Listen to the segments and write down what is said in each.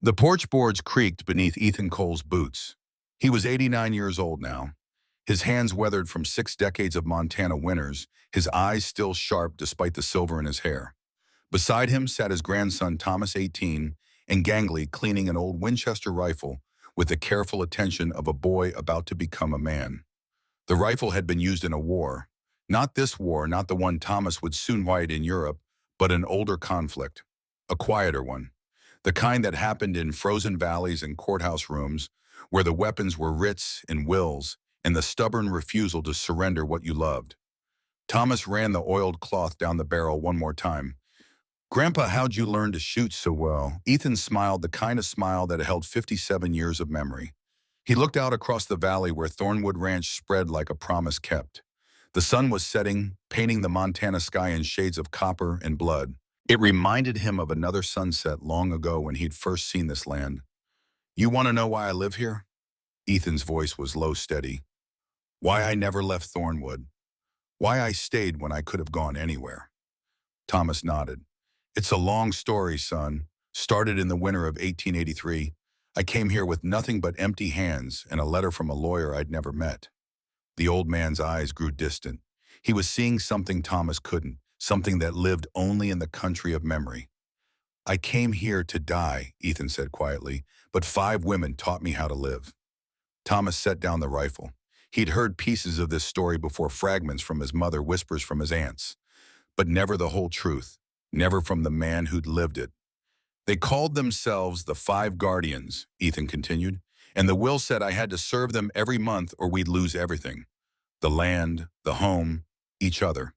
The porch boards creaked beneath Ethan Cole's boots. He was 89 years old now, his hands weathered from 6 decades of Montana winters, his eyes still sharp despite the silver in his hair. Beside him sat his grandson Thomas, 18, and gangly, cleaning an old Winchester rifle with the careful attention of a boy about to become a man. The rifle had been used in a war. Not this war, not the one Thomas would soon fight in Europe, but an older conflict, a quieter one. The kind that happened in frozen valleys and courthouse rooms, where the weapons were writs and wills, and the stubborn refusal to surrender what you loved. Thomas ran the oiled cloth down the barrel one more time. "Grandpa, how'd you learn to shoot so well?" Ethan smiled, the kind of smile that held 57 years of memory. He looked out across the valley where Thornwood Ranch spread like a promise kept. The sun was setting, painting the Montana sky in shades of copper and blood. It reminded him of another sunset long ago when he'd first seen this land. "You want to know why I live here?" Ethan's voice was low, steady. "Why I never left Thornwood. Why I stayed when I could have gone anywhere." Thomas nodded. "It's a long story, son. Started in the winter of 1883. I came here with nothing but empty hands and a letter from a lawyer I'd never met." The old man's eyes grew distant. He was seeing something Thomas couldn't, something that lived only in the country of memory. "I came here to die," Ethan said quietly, "but 5 women taught me how to live." Thomas set down the rifle. He'd heard pieces of this story before, fragments from his mother, whispers from his aunts, but never the whole truth, never from the man who'd lived it. "They called themselves the 5 Guardians," Ethan continued, "and the will said I had to serve them every month or we'd lose everything. The land, the home, each other."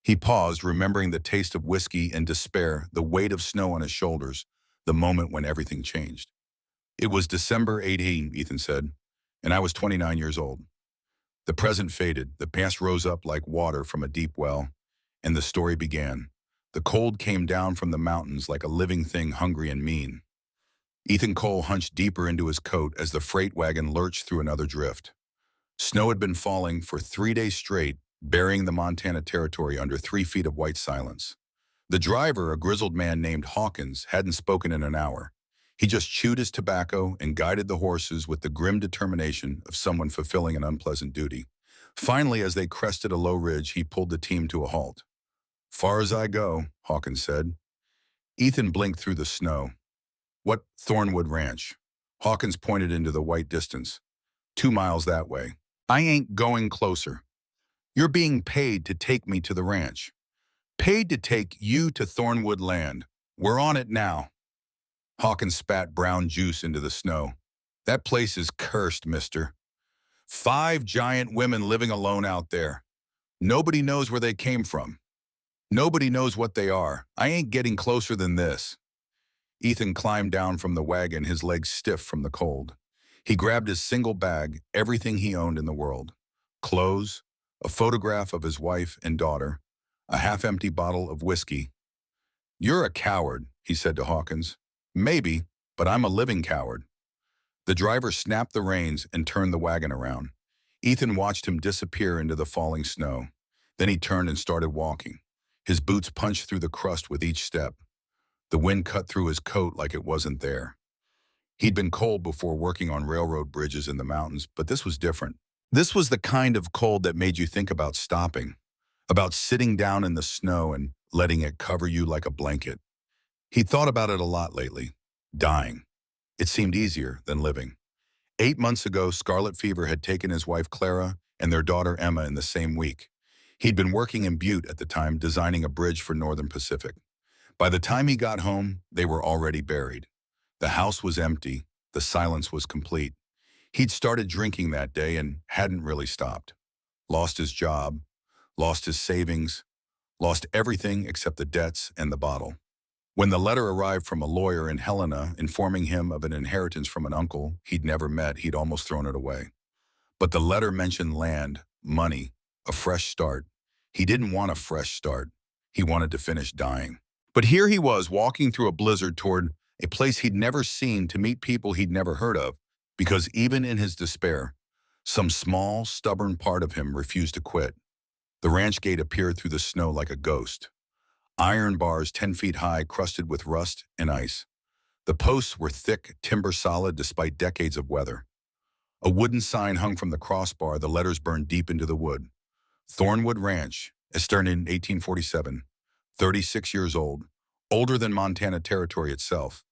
He paused, remembering the taste of whiskey and despair, the weight of snow on his shoulders, the moment when everything changed. "It was December 18, Ethan said, and I was 29 years old. The present faded, the past rose up like water from a deep well, and the story began. The cold came down from the mountains like a living thing, hungry and mean." Ethan Cole hunched deeper into his coat as the freight wagon lurched through another drift. Snow had been falling for 3 days straight, burying the Montana Territory under 3 feet of white silence. The driver, a grizzled man named Hawkins, hadn't spoken in an hour. He just chewed his tobacco and guided the horses with the grim determination of someone fulfilling an unpleasant duty. Finally, as they crested a low ridge, he pulled the team to a halt. "Far as I go," Hawkins said. Ethan blinked through the snow. "What Thornwood Ranch?" Hawkins pointed into the white distance. 2 miles that way." "I ain't going closer." "You're being paid to take me to the ranch." "Paid to take you to Thornwood land. We're on it now." Hawkins spat brown juice into the snow. "That place is cursed, mister. 5 giant women living alone out there. Nobody knows where they came from. Nobody knows what they are. I ain't getting closer than this." Ethan climbed down from the wagon, his legs stiff from the cold. He grabbed his single bag, everything he owned in the world. Clothes, a photograph of his wife and daughter, a half-empty bottle of whiskey. "You're a coward," he said to Hawkins. "Maybe, but I'm a living coward." The driver snapped the reins and turned the wagon around. Ethan watched him disappear into the falling snow. Then he turned and started walking. His boots punched through the crust with each step. The wind cut through his coat like it wasn't there. He'd been cold before, working on railroad bridges in the mountains, but this was different. This was the kind of cold that made you think about stopping, about sitting down in the snow and letting it cover you like a blanket. He'd thought about it a lot lately. Dying. It seemed easier than living. 8 months ago, scarlet fever had taken his wife Clara and their daughter Emma in the same week. He'd been working in Butte at the time, designing a bridge for Northern Pacific. By the time he got home, they were already buried. The house was empty. The silence was complete. He'd started drinking that day and hadn't really stopped. Lost his job, lost his savings, lost everything except the debts and the bottle. When the letter arrived from a lawyer in Helena informing him of an inheritance from an uncle he'd never met, he'd almost thrown it away. But the letter mentioned land, money, a fresh start. He didn't want a fresh start. He wanted to finish dying. But here he was, walking through a blizzard toward a place he'd never seen, to meet people he'd never heard of, because even in his despair, some small, stubborn part of him refused to quit. The ranch gate appeared through the snow like a ghost. Iron bars 10 feet high, crusted with rust and ice. The posts were thick, timber-solid despite decades of weather. A wooden sign hung from the crossbar, the letters burned deep into the wood. Thornwood Ranch, Estern in 1847, 36 years old, older than Montana Territory itself.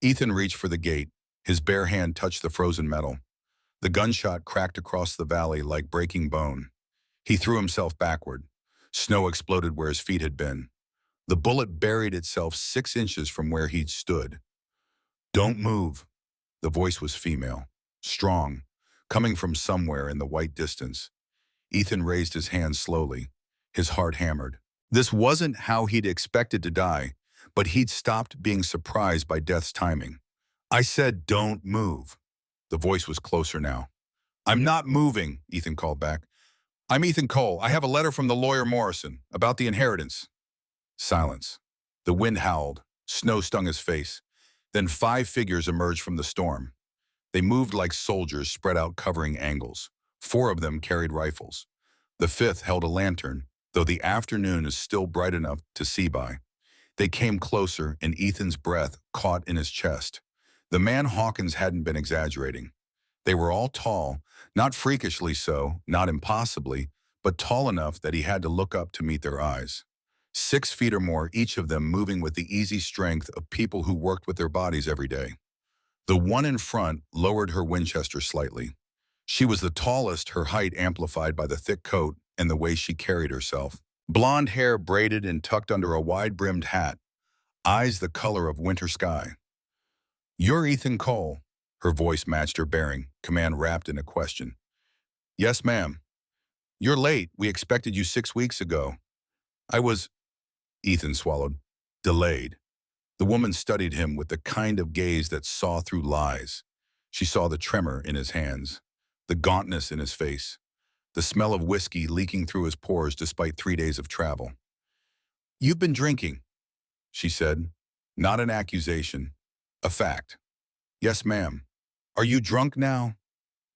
Ethan reached for the gate. His bare hand touched the frozen metal. The gunshot cracked across the valley like breaking bone. He threw himself backward. Snow exploded where his feet had been. The bullet buried itself 6 inches from where he'd stood. "Don't move." The voice was female, strong, coming from somewhere in the white distance. Ethan raised his hand slowly. His heart hammered. This wasn't how he'd expected to die, but he'd stopped being surprised by death's timing. "I said don't move." The voice was closer now. "I'm not moving," Ethan called back. "I'm Ethan Cole. I have a letter from the lawyer Morrison about the inheritance." Silence. The wind howled. Snow stung his face. Then 5 figures emerged from the storm. They moved like soldiers spread out covering angles. 4 of them carried rifles. The 5th held a lantern, though the afternoon is still bright enough to see by. They came closer, and Ethan's breath caught in his chest. The man Hawkins hadn't been exaggerating. They were all tall, not freakishly so, not impossibly, but tall enough that he had to look up to meet their eyes. 6 feet or more, each of them moving with the easy strength of people who worked with their bodies every day. The one in front lowered her Winchester slightly. She was the tallest, her height amplified by the thick coat and the way she carried herself. Blonde hair braided and tucked under a wide-brimmed hat, eyes the color of winter sky. "You're Ethan Cole." Her voice matched her bearing, command wrapped in a question. "Yes, ma'am." "You're late. We expected you 6 weeks ago." "I was," Ethan swallowed, "delayed." The woman studied him with the kind of gaze that saw through lies. She saw the tremor in his hands, the gauntness in his face, the smell of whiskey leaking through his pores despite 3 days of travel. "You've been drinking," she said. Not an accusation, a fact. "Yes, ma'am." "Are you drunk now?"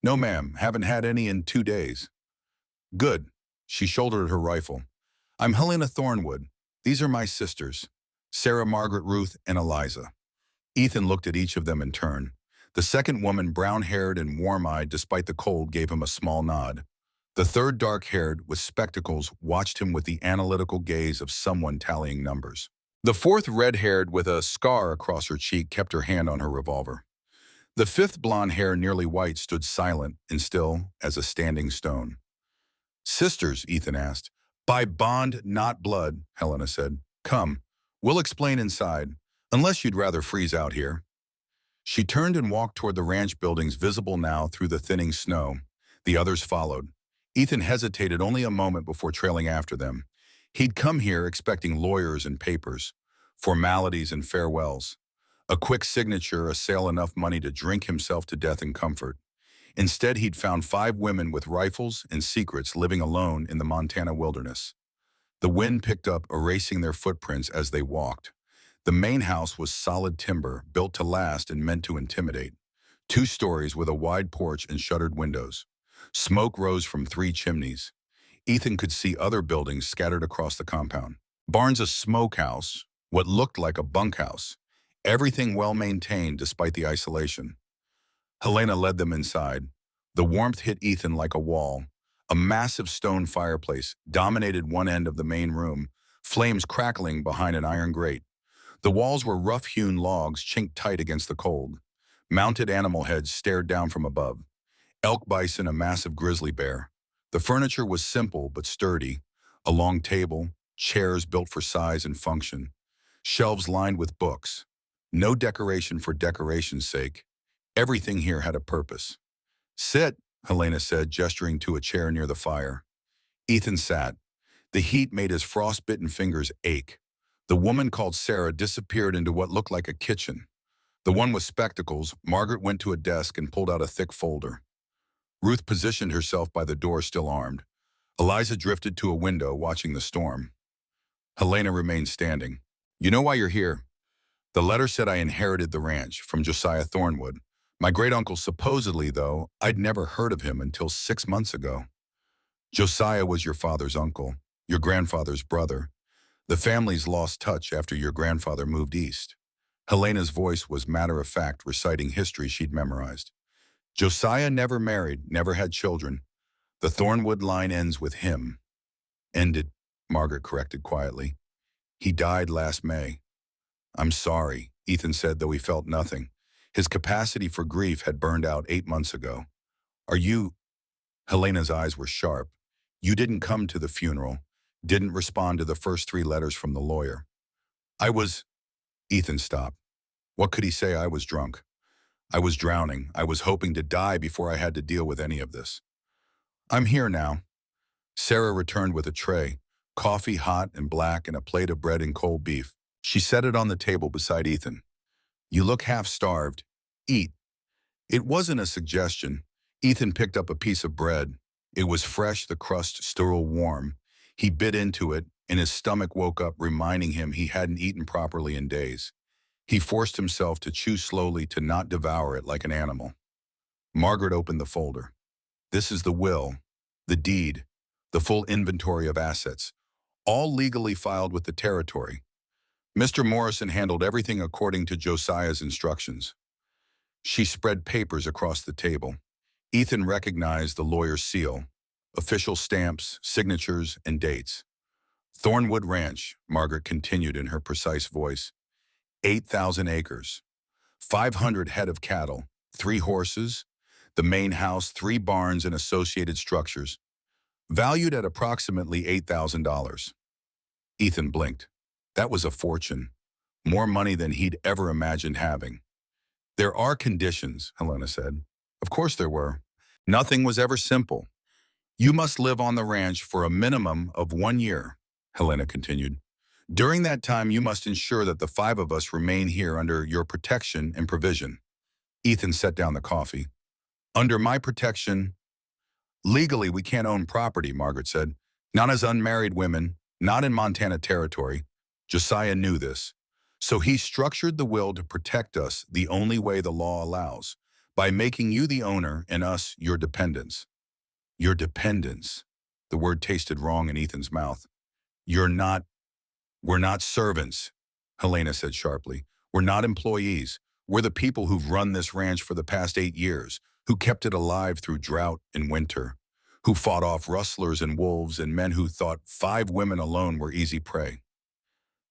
"No, ma'am. Haven't had any in 2 days." "Good." She shouldered her rifle. "I'm Helena Thornwood. These are my sisters, Sarah, Margaret, Ruth, and Eliza." Ethan looked at each of them in turn. The second woman, brown-haired and warm-eyed despite the cold, gave him a small nod. The third, dark-haired, with spectacles, watched him with the analytical gaze of someone tallying numbers. The fourth, red-haired, with a scar across her cheek, kept her hand on her revolver. The 5th, blonde hair, nearly white, stood silent and still as a standing stone. "Sisters?" Ethan asked. "By bond, not blood," Helena said. "Come, we'll explain inside, unless you'd rather freeze out here." She turned and walked toward the ranch buildings, visible now through the thinning snow. The others followed. Ethan hesitated only a moment before trailing after them. He'd come here expecting lawyers and papers, formalities and farewells. A quick signature, a sale, enough money to drink himself to death in comfort. Instead, he'd found 5 women with rifles and secrets living alone in the Montana wilderness. The wind picked up, erasing their footprints as they walked. The main house was solid timber, built to last and meant to intimidate. 2 stories with a wide porch and shuttered windows. Smoke rose from 3 chimneys. Ethan could see other buildings scattered across the compound. Barns, a smokehouse, what looked like a bunkhouse. Everything well maintained despite the isolation. Helena led them inside. The warmth hit Ethan like a wall. A massive stone fireplace dominated one end of the main room, flames crackling behind an iron grate. The walls were rough-hewn logs chinked tight against the cold. Mounted animal heads stared down from above. Elk, bison, a massive grizzly bear. The furniture was simple but sturdy. A long table, chairs built for size and function. Shelves lined with books. No decoration for decoration's sake. Everything here had a purpose. "Sit," Helena said, gesturing to a chair near the fire. Ethan sat. The heat made his frostbitten fingers ache. The woman called Sarah disappeared into what looked like a kitchen. The one with spectacles, Margaret, went to a desk and pulled out a thick folder. Ruth positioned herself by the door, still armed. Eliza drifted to a window, watching the storm. Helena remained standing. "You know why you're here?" "The letter said I inherited the ranch from Josiah Thornwood. My great-uncle, supposedly, though, I'd never heard of him until 6 months ago." "Josiah was your father's uncle, your grandfather's brother. The families lost touch after your grandfather moved east." Helena's voice was matter-of-fact, reciting history she'd memorized. Josiah never married, never had children. The Thornwood line ends with him. Ended, Margaret corrected quietly. He died last May. I'm sorry, Ethan said, though he felt nothing. His capacity for grief had burned out 8 months ago. Are you... Helena's eyes were sharp. You didn't come to the funeral, didn't respond to the first 3 letters from the lawyer. I was... Ethan stopped. What could he say? I was drunk. I was drowning. I was hoping to die before I had to deal with any of this. I'm here now. Sarah returned with a tray, coffee hot and black and a plate of bread and cold beef. She set it on the table beside Ethan. You look half-starved. Eat. It wasn't a suggestion. Ethan picked up a piece of bread. It was fresh, the crust still warm. He bit into it, and his stomach woke up, reminding him he hadn't eaten properly in days. He forced himself to chew slowly, to not devour it like an animal. Margaret opened the folder. This is the will, the deed, the full inventory of assets, all legally filed with the territory. Mr. Morrison handled everything according to Josiah's instructions. She spread papers across the table. Ethan recognized the lawyer's seal, official stamps, signatures, and dates. Thornwood Ranch, Margaret continued in her precise voice. 8,000 acres, 500 head of cattle, 3 horses, the main house, 3 barns and associated structures, valued at approximately $8,000. Ethan blinked. That was a fortune, more money than he'd ever imagined having. There are conditions, Helena said. Of course there were. Nothing was ever simple. You must live on the ranch for a minimum of 1 year, Helena continued. During that time, you must ensure that the 5 of us remain here under your protection and provision. Ethan set down the coffee. Under my protection, legally we can't own property, Margaret said. Not as unmarried women, not in Montana territory. Josiah knew this. So he structured the will to protect us the only way the law allows, by making you the owner and us your dependents. Your dependents. The word tasted wrong in Ethan's mouth. We're not servants, Helena said sharply. We're not employees. We're the people who've run this ranch for the past 8 years, who kept it alive through drought and winter, who fought off rustlers and wolves and men who thought 5 women alone were easy prey.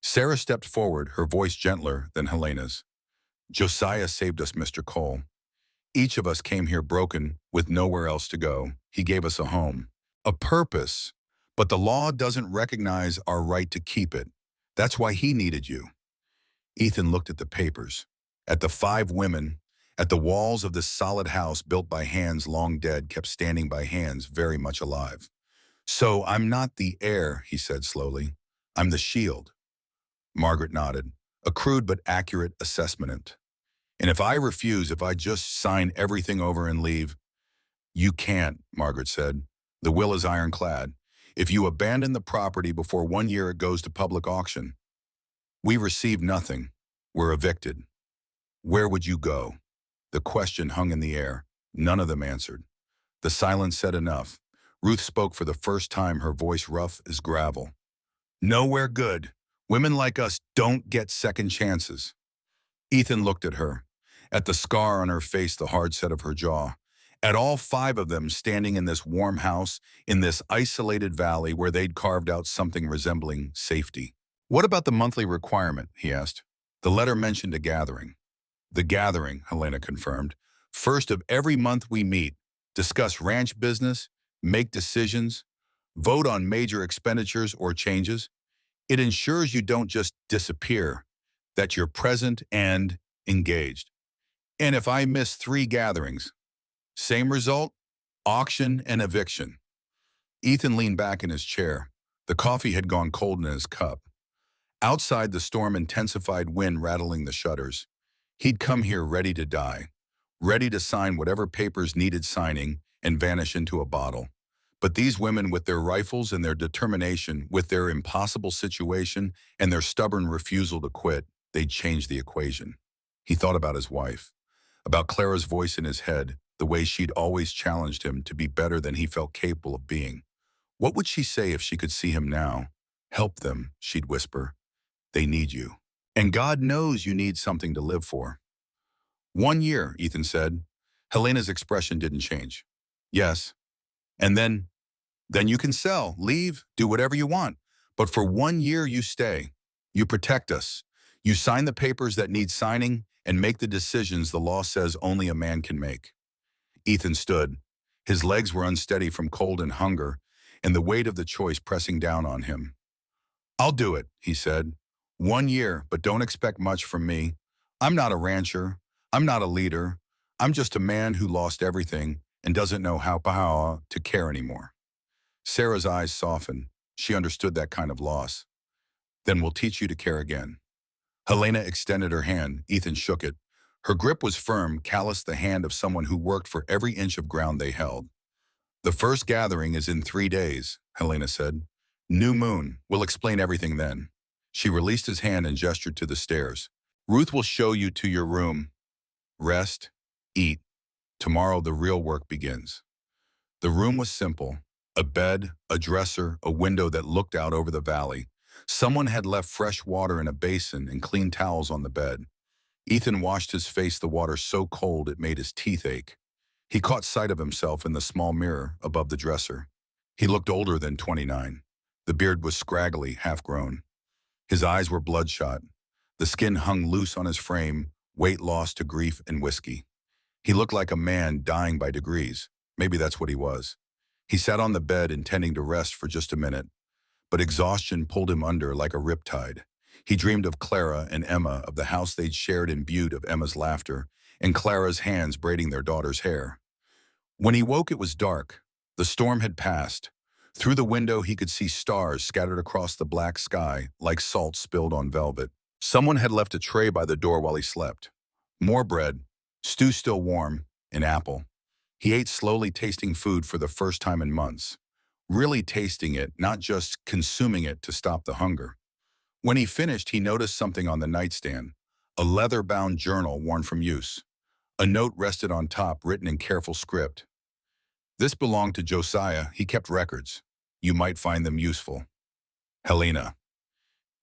Sarah stepped forward, her voice gentler than Helena's. Josiah saved us, Mr. Cole. Each of us came here broken, with nowhere else to go. He gave us a home, a purpose, but the law doesn't recognize our right to keep it. That's why he needed you. Ethan looked at the papers, at the 5 women, at the walls of this solid house built by hands long dead, kept standing by hands very much alive. So I'm not the heir, he said slowly. I'm the shield. Margaret nodded, a crude but accurate assessment. And if I refuse, if I just sign everything over and leave? You can't, Margaret said. The will is ironclad. If you abandon the property before 1 year, it goes to public auction. We receive nothing. We're evicted. Where would you go? The question hung in the air. None of them answered. The silence said enough. Ruth spoke for the first time, her voice rough as gravel. Nowhere good. Women like us don't get second chances. Ethan looked at her, at the scar on her face, the hard set of her jaw, at all 5 of them standing in this warm house, in this isolated valley where they'd carved out something resembling safety. What about the monthly requirement, he asked. The letter mentioned a gathering. The gathering, Helena confirmed. First of every month we meet, discuss ranch business, make decisions, vote on major expenditures or changes. It ensures you don't just disappear, that you're present and engaged. And if I miss 3 gatherings, same result, auction and eviction. Ethan leaned back in his chair. The coffee had gone cold in his cup. Outside, the storm intensified, wind rattling the shutters. He'd come here ready to die, ready to sign whatever papers needed signing and vanish into a bottle. But these women, with their rifles and their determination, with their impossible situation and their stubborn refusal to quit, they'd change the equation. He thought about his wife, about Clara's voice in his head, the way she'd always challenged him to be better than he felt capable of being. What would she say if she could see him now? Help them, she'd whisper. They need you. And God knows you need something to live for. 1 year, Ethan said. Helena's expression didn't change. Yes. And then you can sell, leave, do whatever you want. But for 1 year, you stay. You protect us. You sign the papers that need signing and make the decisions the law says only a man can make. Ethan stood. His legs were unsteady from cold and hunger, and the weight of the choice pressing down on him. I'll do it, he said. 1 year, but don't expect much from me. I'm not a rancher. I'm not a leader. I'm just a man who lost everything and doesn't know how to care anymore. Sarah's eyes softened. She understood that kind of loss. Then we'll teach you to care again. Helena extended her hand. Ethan shook it. Her grip was firm, calloused the hand of someone who worked for every inch of ground they held. The first gathering is in 3 days, Helena said. New moon. We'll explain everything then. She released his hand and gestured to the stairs. Ruth will show you to your room. Rest. Eat. Tomorrow the real work begins. The room was simple. A bed, a dresser, a window that looked out over the valley. Someone had left fresh water in a basin and clean towels on the bed. Ethan washed his face, the water so cold it made his teeth ache. He caught sight of himself in the small mirror above the dresser. He looked older than 29. The beard was scraggly, half-grown. His eyes were bloodshot. The skin hung loose on his frame, weight lost to grief and whiskey. He looked like a man dying by degrees. Maybe that's what he was. He sat on the bed intending to rest for just a minute, but exhaustion pulled him under like a riptide. He dreamed of Clara and Emma, of the house they'd shared, imbued of Emma's laughter, and Clara's hands braiding their daughter's hair. When he woke, it was dark. The storm had passed. Through the window, he could see stars scattered across the black sky like salt spilled on velvet. Someone had left a tray by the door while he slept. More bread, stew still warm, an apple. He ate slowly, tasting food for the first time in months. Really tasting it, not just consuming it to stop the hunger. When he finished, he noticed something on the nightstand, a leather-bound journal worn from use. A note rested on top, written in careful script. This belonged to Josiah. He kept records. You might find them useful. Helena.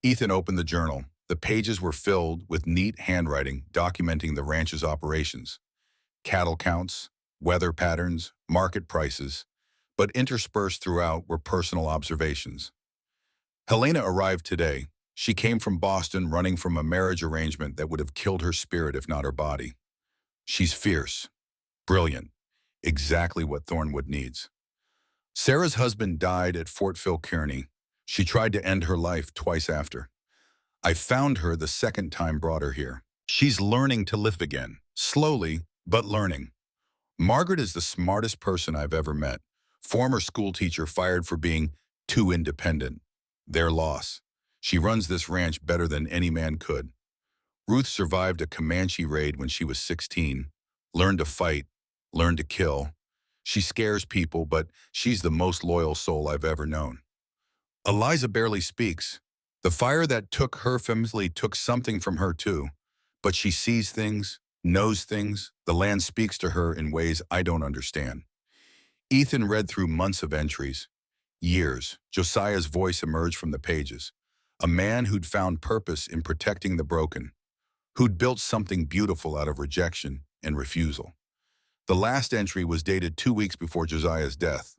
Ethan opened the journal. The pages were filled with neat handwriting documenting the ranch's operations. Cattle counts, weather patterns, market prices, but interspersed throughout were personal observations. Helena arrived today. She came from Boston, running from a marriage arrangement that would have killed her spirit if not her body. She's fierce, brilliant, exactly what Thornwood needs. Sarah's husband died at Fort Phil Kearney. She tried to end her life twice after. I found her the second time, brought her here. She's learning to live again, slowly, but learning. Margaret is the smartest person I've ever met. Former school teacher fired for being too independent. Their loss. She runs this ranch better than any man could. Ruth survived a Comanche raid when she was 16, learned to fight, learned to kill. She scares people, but she's the most loyal soul I've ever known. Eliza barely speaks. The fire that took her family took something from her too, but she sees things, knows things. The land speaks to her in ways I don't understand. Ethan read through months of entries. Years. Josiah's voice emerged from the pages. A man who'd found purpose in protecting the broken, who'd built something beautiful out of rejection and refusal. The last entry was dated 2 weeks before Josiah's death.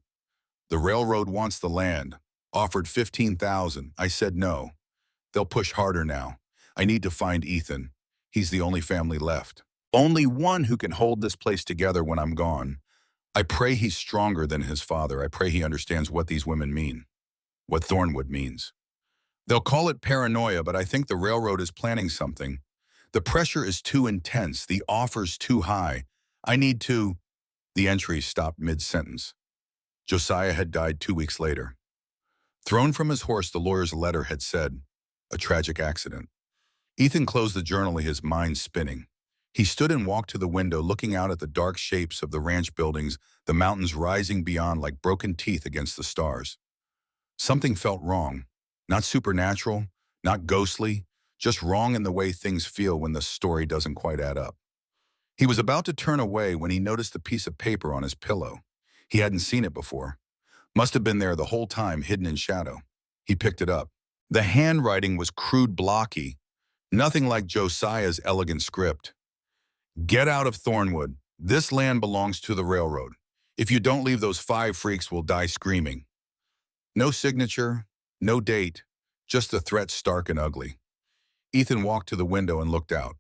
The railroad wants the land. Offered $15,000. I said no. They'll push harder now. I need to find Ethan. He's the only family left. Only one who can hold this place together when I'm gone. I pray he's stronger than his father. I pray he understands what these women mean, what Thornwood means. They'll call it paranoia, but I think the railroad is planning something. The pressure is too intense. The offer's too high. I need to... The entry stopped mid-sentence. Josiah had died 2 weeks later. Thrown from his horse, the lawyer's letter had said, a tragic accident. Ethan closed the journal, his mind spinning. He stood and walked to the window, looking out at the dark shapes of the ranch buildings, the mountains rising beyond like broken teeth against the stars. Something felt wrong. Not supernatural, not ghostly, just wrong in the way things feel when the story doesn't quite add up. He was about to turn away when he noticed the piece of paper on his pillow. He hadn't seen it before. Must have been there the whole time, hidden in shadow. He picked it up. The handwriting was crude, blocky. Nothing like Josiah's elegant script. Get out of Thornwood. This land belongs to the railroad. If you don't leave, those 5 freaks will die screaming. No signature, no date, just a threat stark and ugly. Ethan walked to the window and looked out.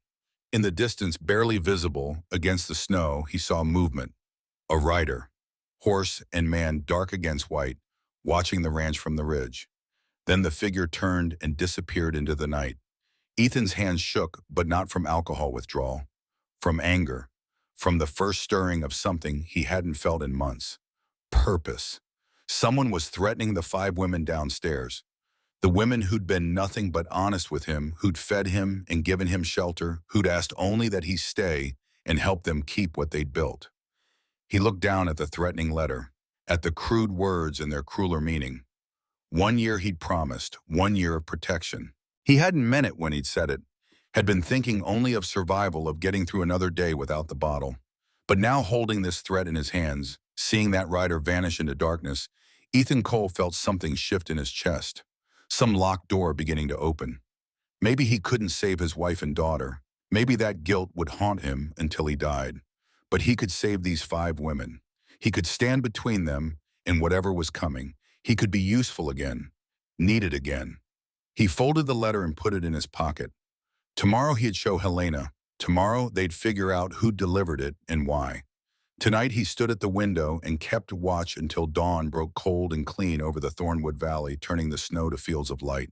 In the distance, barely visible against the snow, he saw movement. A rider, horse and man dark against white, watching the ranch from the ridge. Then the figure turned and disappeared into the night. Ethan's hands shook, but not from alcohol withdrawal. From anger. From the first stirring of something he hadn't felt in months. Purpose. Someone was threatening the 5 women downstairs. The women who'd been nothing but honest with him, who'd fed him and given him shelter, who'd asked only that he stay and help them keep what they'd built. He looked down at the threatening letter, at the crude words and their crueler meaning. 1 year he'd promised, 1 year of protection. He hadn't meant it when he'd said it, had been thinking only of survival, of getting through another day without the bottle. But now, holding this threat in his hands, seeing that rider vanish into darkness, Ethan Cole felt something shift in his chest, some locked door beginning to open. Maybe he couldn't save his wife and daughter. Maybe that guilt would haunt him until he died. But he could save these 5 women. He could stand between them and whatever was coming. He could be useful again, needed again. He folded the letter and put it in his pocket. Tomorrow he'd show Helena. Tomorrow they'd figure out who delivered it and why. Tonight he stood at the window and kept watch until dawn broke cold and clean over the Thornwood Valley, turning the snow to fields of light.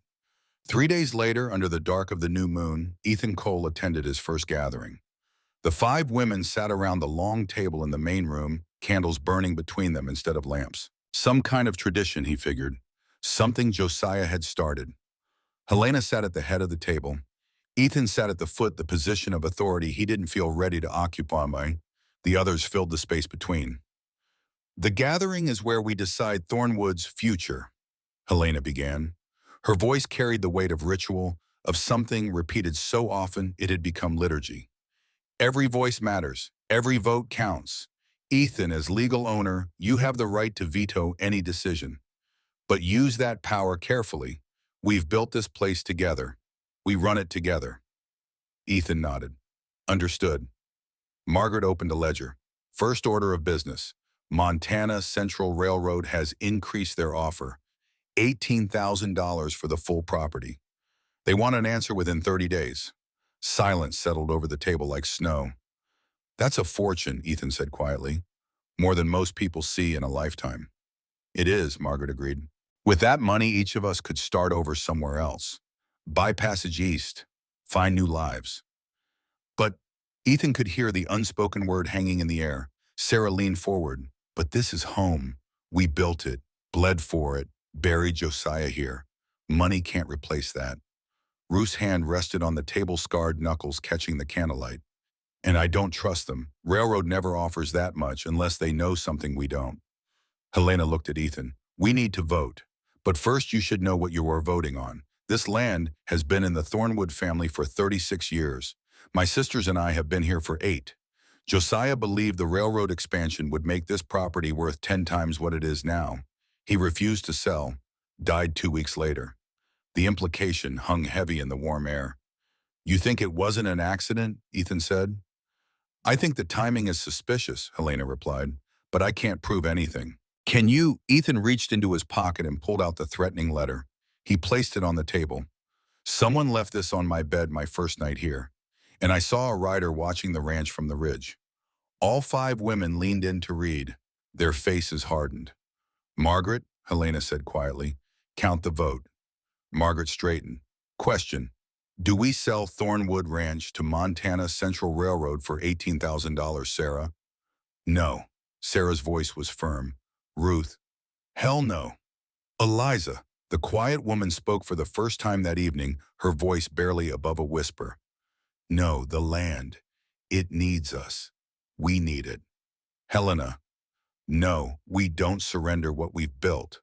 3 days later, under the dark of the new moon, Ethan Cole attended his first gathering. The 5 women sat around the long table in the main room, candles burning between them instead of lamps. Some kind of tradition, he figured. Something Josiah had started. Helena sat at the head of the table. Ethan sat at the foot, the position of authority he didn't feel ready to occupy. The others filled the space between. The gathering is where we decide Thornwood's future, Helena began. Her voice carried the weight of ritual, of something repeated so often it had become liturgy. Every voice matters. Every vote counts. Ethan, as legal owner, you have the right to veto any decision. But use that power carefully. We've built this place together. We run it together. Ethan nodded. Understood. Margaret opened a ledger. First order of business. Montana Central Railroad has increased their offer. $18,000 for the full property. They want an answer within 30 days. Silence settled over the table like snow. That's a fortune, Ethan said quietly. More than most people see in a lifetime. It is, Margaret agreed. With that money, each of us could start over somewhere else. Buy passage east. Find new lives. But Ethan could hear the unspoken word hanging in the air. Sarah leaned forward. But this is home. We built it, bled for it, buried Josiah here. Money can't replace that. Ruth's hand rested on the table-scarred knuckles catching the candlelight. And I don't trust them. Railroad never offers that much unless they know something we don't. Helena looked at Ethan. We need to vote. But first you should know what you are voting on. This land has been in the Thornwood family for 36 years. My sisters and I have been here for 8. Josiah believed the railroad expansion would make this property worth 10 times what it is now. He refused to sell, died 2 weeks later. The implication hung heavy in the warm air. You think it wasn't an accident? Ethan said. I think the timing is suspicious, Helena replied, but I can't prove anything. Can you? Ethan reached into his pocket and pulled out the threatening letter. He placed it on the table. Someone left this on my bed my first night here, and I saw a rider watching the ranch from the ridge. All 5 women leaned in to read. Their faces hardened. Margaret, Helena said quietly, count the vote. Margaret straightened. Question. Do we sell Thornwood Ranch to Montana Central Railroad for $18,000, Sarah? No. Sarah's voice was firm. Ruth. Hell no. Eliza. The quiet woman spoke for the first time that evening, her voice barely above a whisper. No, the land. It needs us. We need it. Helena. No, we don't surrender what we've built.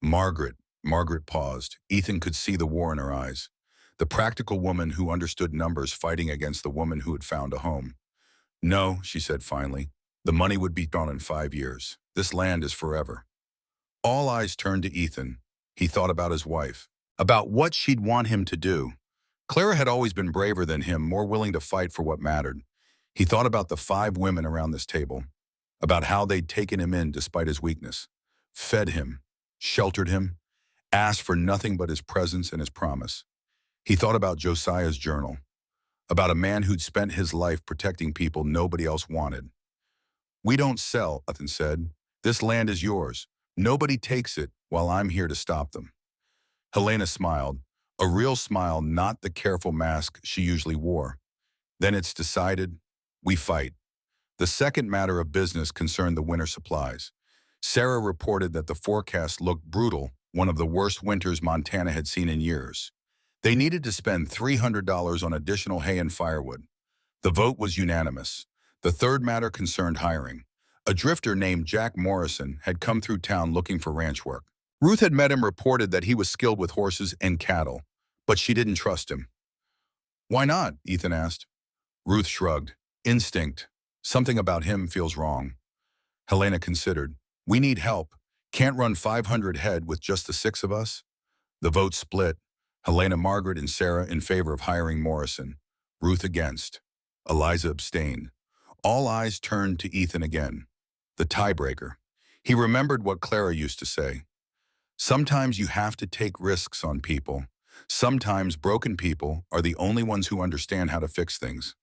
Margaret. Margaret paused. Ethan could see the war in her eyes. The practical woman who understood numbers fighting against the woman who had found a home. No, she said finally. The money would be gone in 5 years. This land is forever. All eyes turned to Ethan. He thought about his wife, about what she'd want him to do. Clara had always been braver than him, more willing to fight for what mattered. He thought about the 5 women around this table, about how they'd taken him in despite his weakness, fed him, sheltered him, asked for nothing but his presence and his promise. He thought about Josiah's journal, about a man who'd spent his life protecting people nobody else wanted. "We don't sell," Ethan said. "This land is yours. Nobody takes it while I'm here to stop them." Helena smiled, a real smile, not the careful mask she usually wore. "Then it's decided. We fight." The second matter of business concerned the winter supplies. Sarah reported that the forecast looked brutal, one of the worst winters Montana had seen in years. They needed to spend $300 on additional hay and firewood. The vote was unanimous. The third matter concerned hiring. A drifter named Jack Morrison had come through town looking for ranch work. Ruth had met him, reported that he was skilled with horses and cattle, but she didn't trust him. "Why not?" Ethan asked. Ruth shrugged. "Instinct. Something about him feels wrong." Helena considered. "We need help. Can't run 500 head with just the 6 of us." The vote split. Helena, Margaret, and Sarah in favor of hiring Morrison. Ruth against. Eliza abstained. All eyes turned to Ethan again. The tiebreaker. He remembered what Clara used to say. Sometimes you have to take risks on people. Sometimes broken people are the only ones who understand how to fix things.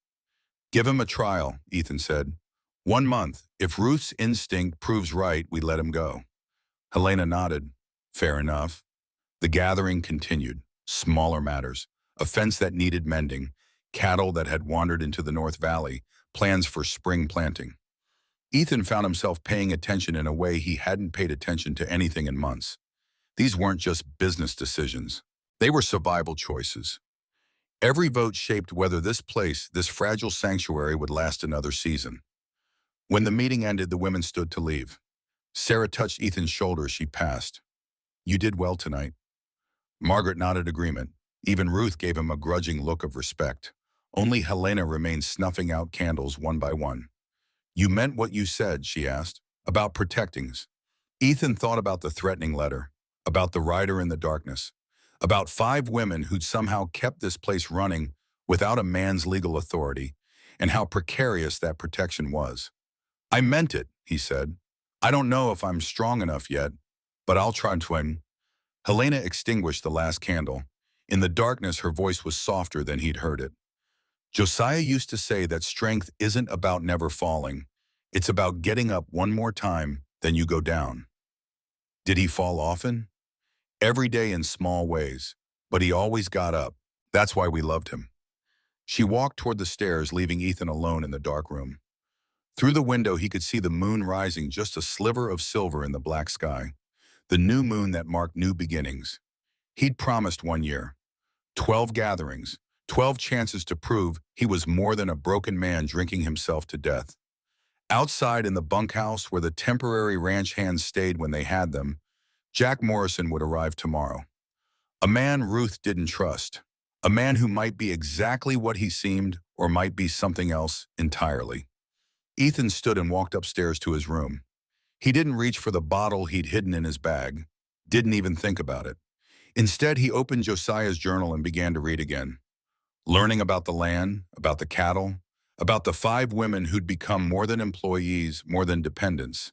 "Give him a trial," Ethan said. "1 month. If Ruth's instinct proves right, we let him go." Helena nodded. "Fair enough." The gathering continued. Smaller matters. A fence that needed mending. Cattle that had wandered into the North Valley. Plans for spring planting. Ethan found himself paying attention in a way he hadn't paid attention to anything in months. These weren't just business decisions. They were survival choices. Every vote shaped whether this place, this fragile sanctuary, would last another season. When the meeting ended, the women stood to leave. Sarah touched Ethan's shoulder as she passed. "You did well tonight." Margaret nodded agreement. Even Ruth gave him a grudging look of respect. Only Helena remained snuffing out candles one by one. "You meant what you said?" she asked. "About protectings." Ethan thought about the threatening letter, about the rider in the darkness, about 5 women who'd somehow kept this place running without a man's legal authority, and how precarious that protection was. "I meant it," he said. "I don't know if I'm strong enough yet, but I'll try to win." Helena extinguished the last candle. In the darkness, her voice was softer than he'd heard it. "Josiah used to say that strength isn't about never falling. It's about getting up one more time, then you go down." Did he fall often? Every day in small ways, but he always got up. That's why we loved him. She walked toward the stairs, leaving Ethan alone in the dark room. Through the window, he could see the moon rising, just a sliver of silver in the black sky. The new moon that marked new beginnings. He'd promised 1 year. 12 gatherings. 12 chances to prove he was more than a broken man drinking himself to death. Outside in the bunkhouse where the temporary ranch hands stayed when they had them, Jack Morrison would arrive tomorrow. A man Ruth didn't trust. A man who might be exactly what he seemed or might be something else entirely. Ethan stood and walked upstairs to his room. He didn't reach for the bottle he'd hidden in his bag. Didn't even think about it. Instead, he opened Josiah's journal and began to read again. Learning about the land, about the cattle, about the 5 women who'd become more than employees, more than dependents,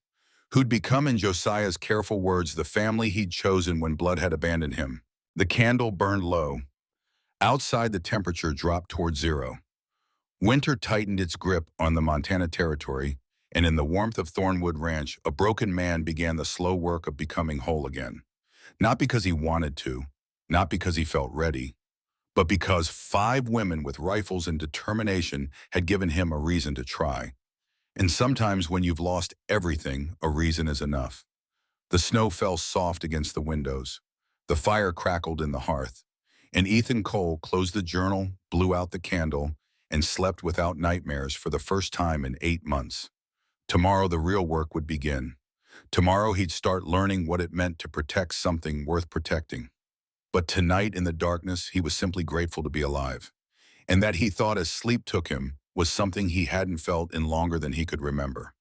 who'd become, in Josiah's careful words, the family he'd chosen when blood had abandoned him. The candle burned low. Outside, the temperature dropped toward 0. Winter tightened its grip on the Montana territory, and in the warmth of Thornwood Ranch, a broken man began the slow work of becoming whole again. Not because he wanted to, not because he felt ready, but because 5 women with rifles and determination had given him a reason to try. And sometimes when you've lost everything, a reason is enough. The snow fell soft against the windows. The fire crackled in the hearth. And Ethan Cole closed the journal, blew out the candle, and slept without nightmares for the first time in 8 months. Tomorrow the real work would begin. Tomorrow he'd start learning what it meant to protect something worth protecting. But tonight in the darkness, he was simply grateful to be alive. And that, he thought as sleep took him, was something he hadn't felt in longer than he could remember.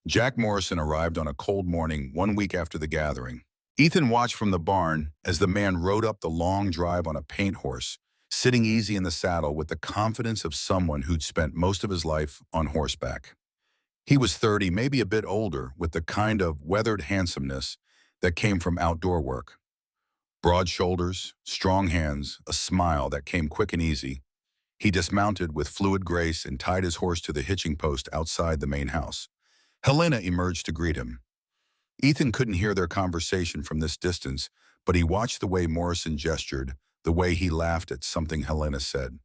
Jack Morrison arrived on a cold morning 1 week after the gathering. Ethan watched from the barn as the man rode up the long drive on a paint horse, sitting easy in the saddle with the confidence of someone who'd spent most of his life on horseback. He was 30, maybe a bit older, with the kind of weathered handsomeness that came from outdoor work. Broad shoulders, strong hands, a smile that came quick and easy. He dismounted with fluid grace and tied his horse to the hitching post outside the main house. Helena emerged to greet him. Ethan couldn't hear their conversation from this distance, but he watched the way Morrison gestured, the way he laughed at something Helena said.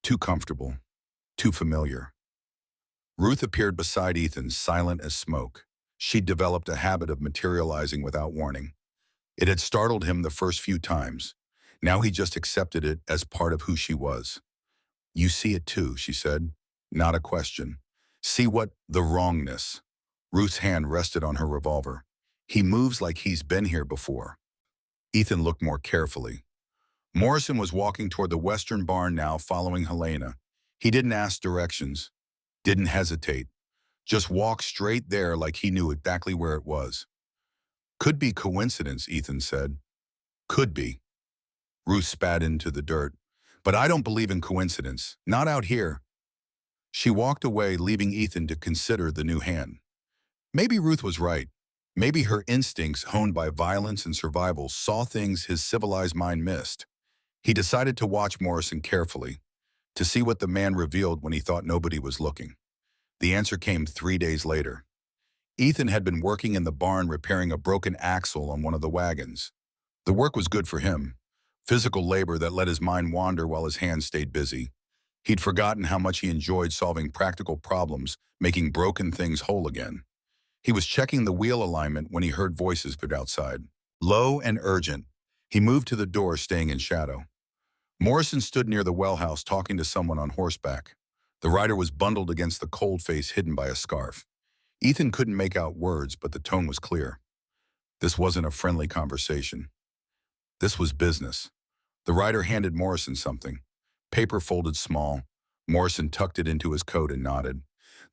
Too comfortable, too familiar. Ruth appeared beside Ethan, silent as smoke. She'd developed a habit of materializing without warning. It had startled him the first few times. Now he just accepted it as part of who she was. You see it too, she said. Not a question. See what? The wrongness. Ruth's hand rested on her revolver. He moves like he's been here before. Ethan looked more carefully. Morrison was walking toward the western barn now, following Helena. He didn't ask directions, didn't hesitate. Just walked straight there like he knew exactly where it was. Could be coincidence, Ethan said. Could be. Ruth spat into the dirt. But I don't believe in coincidence. Not out here. She walked away, leaving Ethan to consider the new hand. Maybe Ruth was right. Maybe her instincts, honed by violence and survival, saw things his civilized mind missed. He decided to watch Morrison carefully, to see what the man revealed when he thought nobody was looking. The answer came 3 days later. Ethan had been working in the barn repairing a broken axle on one of the wagons. The work was good for him, physical labor that let his mind wander while his hands stayed busy. He'd forgotten how much he enjoyed solving practical problems, making broken things whole again. He was checking the wheel alignment when he heard voices put outside. Low and urgent. He moved to the door, staying in shadow. Morrison stood near the well house talking to someone on horseback. The rider was bundled against the cold face hidden by a scarf. Ethan couldn't make out words, but the tone was clear. This wasn't a friendly conversation. This was business. The rider handed Morrison something. Paper folded small. Morrison tucked it into his coat and nodded.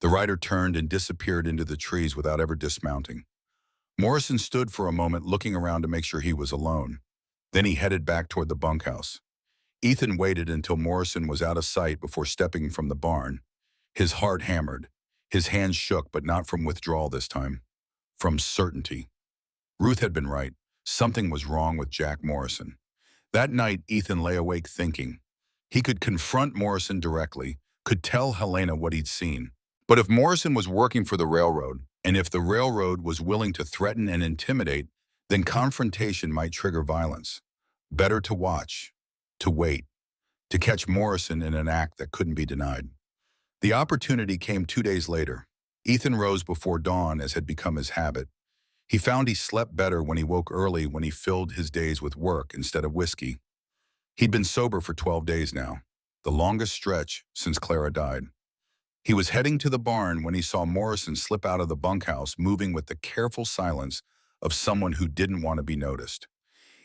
The rider turned and disappeared into the trees without ever dismounting. Morrison stood for a moment looking around to make sure he was alone. Then he headed back toward the bunkhouse. Ethan waited until Morrison was out of sight before stepping from the barn. His heart hammered. His hands shook, but not from withdrawal this time. From certainty. Ruth had been right. Something was wrong with Jack Morrison. That night, Ethan lay awake thinking. He could confront Morrison directly, could tell Helena what he'd seen. But if Morrison was working for the railroad, and if the railroad was willing to threaten and intimidate, then confrontation might trigger violence. Better to watch, to wait, to catch Morrison in an act that couldn't be denied. The opportunity came 2 days later. Ethan rose before dawn, as had become his habit. He found he slept better when he woke early, when he filled his days with work instead of whiskey. He'd been sober for 12 days now, the longest stretch since Clara died. He was heading to the barn when he saw Morrison slip out of the bunkhouse, moving with the careful silence of someone who didn't want to be noticed.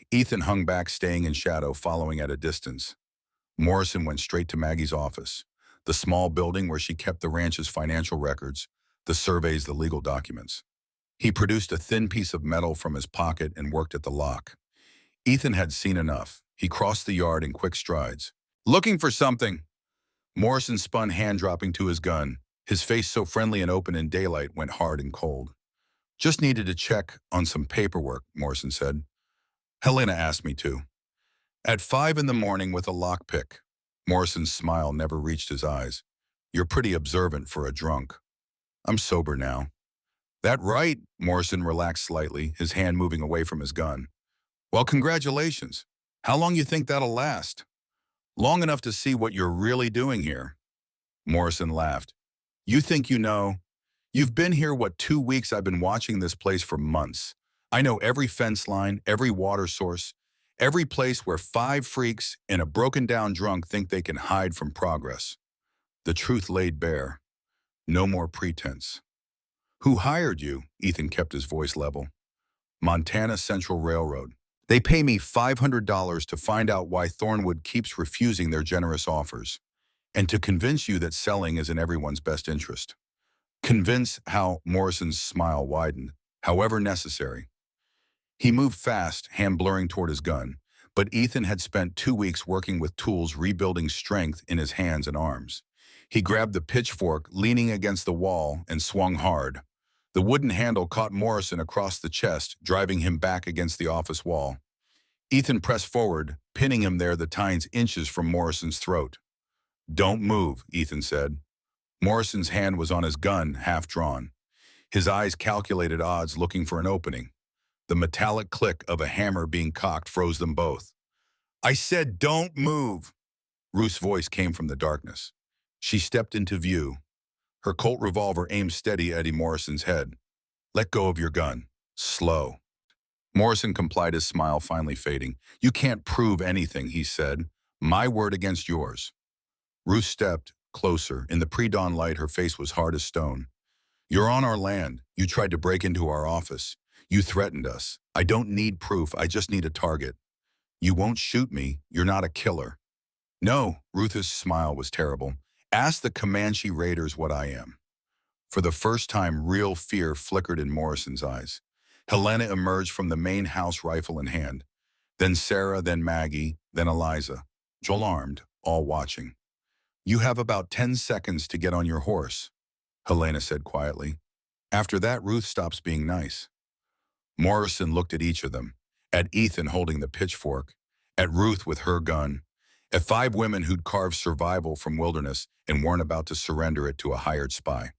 Ethan hung back, staying in shadow, following at a distance. Morrison went straight to Maggie's office, the small building where she kept the ranch's financial records, the surveys, the legal documents. He produced a thin piece of metal from his pocket and worked at the lock. Ethan had seen enough. He crossed the yard in quick strides. Looking for something. Morrison spun, hand dropping to his gun. His face, so friendly and open in daylight, went hard and cold. Just needed to check on some paperwork, Morrison said. Helena asked me to. At 5 in the morning with a lockpick. Morrison's smile never reached his eyes. You're pretty observant for a drunk. I'm sober now. That right? Morrison relaxed slightly, his hand moving away from his gun. Well, congratulations. How long you think that'll last? Long enough to see what you're really doing here. Morrison laughed. You think you know? You've been here, 2 weeks? I've been watching this place for months. I know every fence line, every water source, every place where 5 freaks and a broken-down drunk think they can hide from progress. The truth laid bare. No more pretense. Who hired you? Ethan kept his voice level. Montana Central Railroad. They pay me $500 to find out why Thornwood keeps refusing their generous offers, and to convince you that selling is in everyone's best interest. Convince how? Morrison's smile widened. However necessary. He moved fast, hand blurring toward his gun, But Ethan had spent 2 weeks working with tools rebuilding strength in his hands and arms. He grabbed the pitchfork, leaning against the wall, and swung hard. The wooden handle caught Morrison across the chest, driving him back against the office wall. Ethan pressed forward, pinning him there the tines inches from Morrison's throat. "Don't move," Ethan said. Morrison's hand was on his gun, half drawn. His eyes calculated odds, looking for an opening. The metallic click of a hammer being cocked froze them both. "I said don't move!" Ruth's voice came from the darkness. She stepped into view, her Colt revolver aimed steady at Eddie Morrison's head. "Let go of your gun. Slow." Morrison complied, his smile finally fading. "You can't prove anything," he said. "My word against yours." Ruth stepped closer. In the pre-dawn light, her face was hard as stone. "You're on our land. You tried to break into our office. You threatened us. I don't need proof. I just need a target. You won't shoot me. You're not a killer." "No," Ruth's smile was terrible. "Ask the Comanche Raiders what I am." For the first time, real fear flickered in Morrison's eyes. Helena emerged from the main house, rifle in hand. Then Sarah, then Maggie, then Eliza. Joel armed, all watching. "You have about 10 seconds to get on your horse," Helena said quietly. "After that, Ruth stops being nice." Morrison looked at each of them, at Ethan holding the pitchfork, at Ruth with her gun, at 5 women who'd carved survival from wilderness and weren't about to surrender it to a hired spy.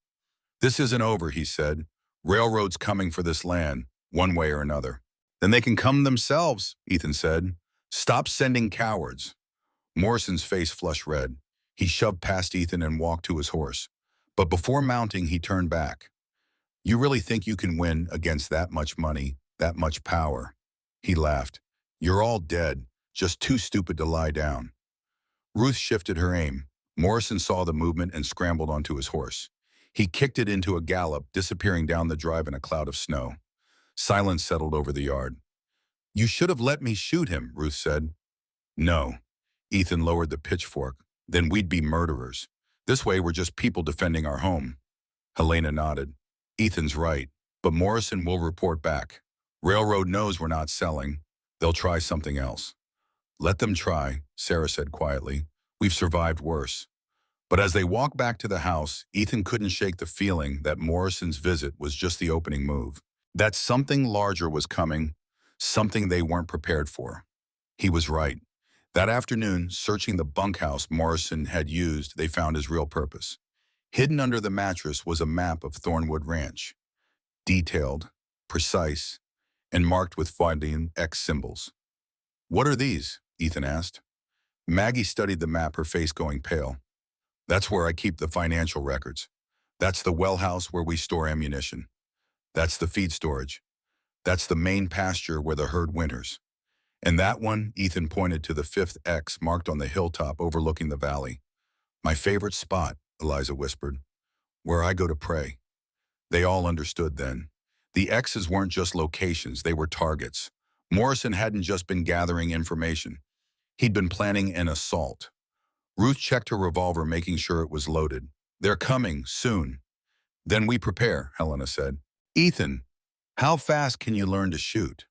"This isn't over," he said. "Railroad's coming for this land, one way or another." "Then they can come themselves," Ethan said. "Stop sending cowards." Morrison's face flushed red. He shoved past Ethan and walked to his horse. But before mounting, he turned back. "You really think you can win against that much money, that much power?" He laughed. "You're all dead, just too stupid to lie down." Ruth shifted her aim. Morrison saw the movement and scrambled onto his horse. He kicked it into a gallop, disappearing down the drive in a cloud of snow. Silence settled over the yard. "You should have let me shoot him," Ruth said. "No." Ethan lowered the pitchfork. "Then we'd be murderers. This way we're just people defending our home." Helena nodded. "Ethan's right, but Morrison will report back. Railroad knows we're not selling. They'll try something else." "Let them try," Sarah said quietly. "We've survived worse." But as they walked back to the house, Ethan couldn't shake the feeling that Morrison's visit was just the opening move. That something larger was coming, something they weren't prepared for. He was right. That afternoon, searching the bunkhouse Morrison had used, they found his real purpose. Hidden under the mattress was a map of Thornwood Ranch. Detailed, precise, and marked with Vanish X symbols. "What are these?" Ethan asked. Maggie studied the map, her face going pale. "That's where I keep the financial records. That's the well house where we store ammunition. That's the feed storage. That's the main pasture where the herd winters. And that one," Ethan pointed to the 5th X marked on the hilltop overlooking the valley. "My favorite spot," Eliza whispered. "Where I go to pray." They all understood then. The X's weren't just locations, they were targets. Morrison hadn't just been gathering information. He'd been planning an assault. Ruth checked her revolver, making sure it was loaded. "They're coming, soon." "Then we prepare," Helena said. "Ethan, how fast can you learn to shoot?"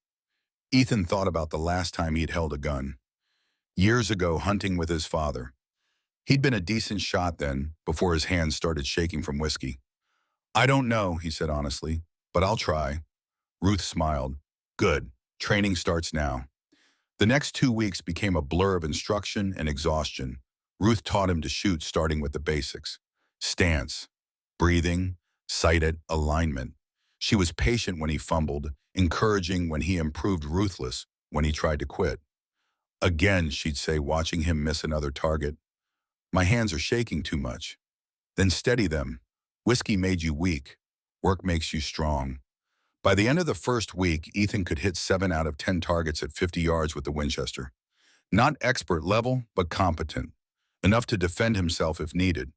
Ethan thought about the last time he'd held a gun. Years ago, hunting with his father. He'd been a decent shot then, before his hands started shaking from whiskey. "I don't know," he said honestly, "but I'll try." Ruth smiled. "Good. Training starts now." The next 2 weeks became a blur of instruction and exhaustion. Ruth taught him to shoot, starting with the basics. Stance, breathing, sighted, alignment. She was patient when he fumbled, encouraging when he improved, ruthless when he tried to quit. Again, she'd say, watching him miss another target, "My hands are shaking too much." "Then steady them. Whiskey made you weak. Work makes you strong." By the end of the first week, Ethan could hit 7 out of 10 targets at 50 yards with the Winchester. Not expert level, but competent. Enough to defend himself if needed.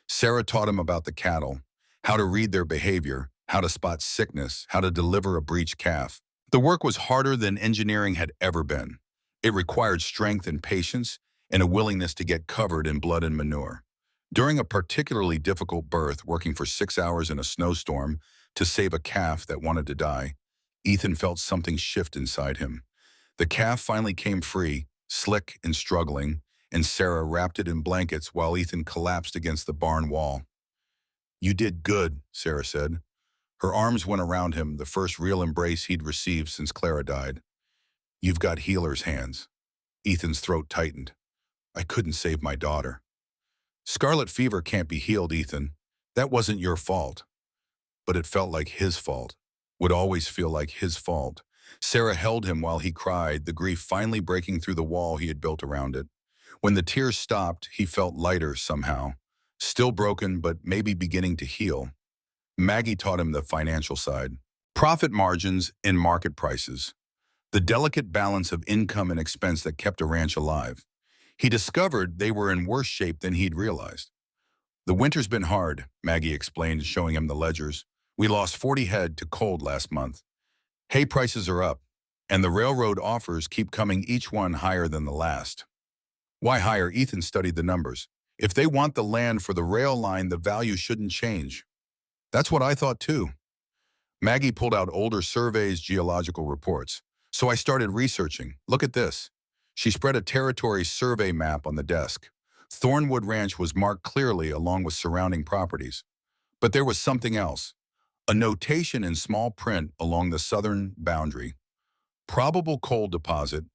Sarah taught him about the cattle, how to read their behavior, how to spot sickness, how to deliver a breached calf. The work was harder than engineering had ever been. It required strength and patience and a willingness to get covered in blood and manure. During a particularly difficult birth, working for 6 hours in a snowstorm to save a calf that wanted to die, Ethan felt something shift inside him. The calf finally came free, slick and struggling, and Sarah wrapped it in blankets while Ethan collapsed against the barn wall. "You did good," Sarah said. Her arms went around him, the first real embrace he'd received since Clara died. "You've got healer's hands." Ethan's throat tightened. "I couldn't save my daughter." "Scarlet fever can't be healed, Ethan. That wasn't your fault." But it felt like his fault. Would always feel like his fault. Sarah held him while he cried, the grief finally breaking through the wall he had built around it. When the tears stopped, he felt lighter somehow. Still broken, but maybe beginning to heal. Maggie taught him the financial side. Profit margins and market prices. The delicate balance of income and expense that kept a ranch alive. He discovered they were in worse shape than he'd realized. "The winter's been hard," Maggie explained, showing him the ledgers. "We lost 40 head to cold last month. Hay prices are up, and the railroad offers keep coming, each one higher than the last." "Why higher?" Ethan studied the numbers. "If they want the land for the rail line, the value shouldn't change." "That's what I thought too." Maggie pulled out older surveys, geological reports. "So I started researching. Look at this." She spread a territory survey map on the desk. Thornwood Ranch was marked clearly along with surrounding properties. But there was something else. A notation in small print along the southern boundary. "Probable coal deposit,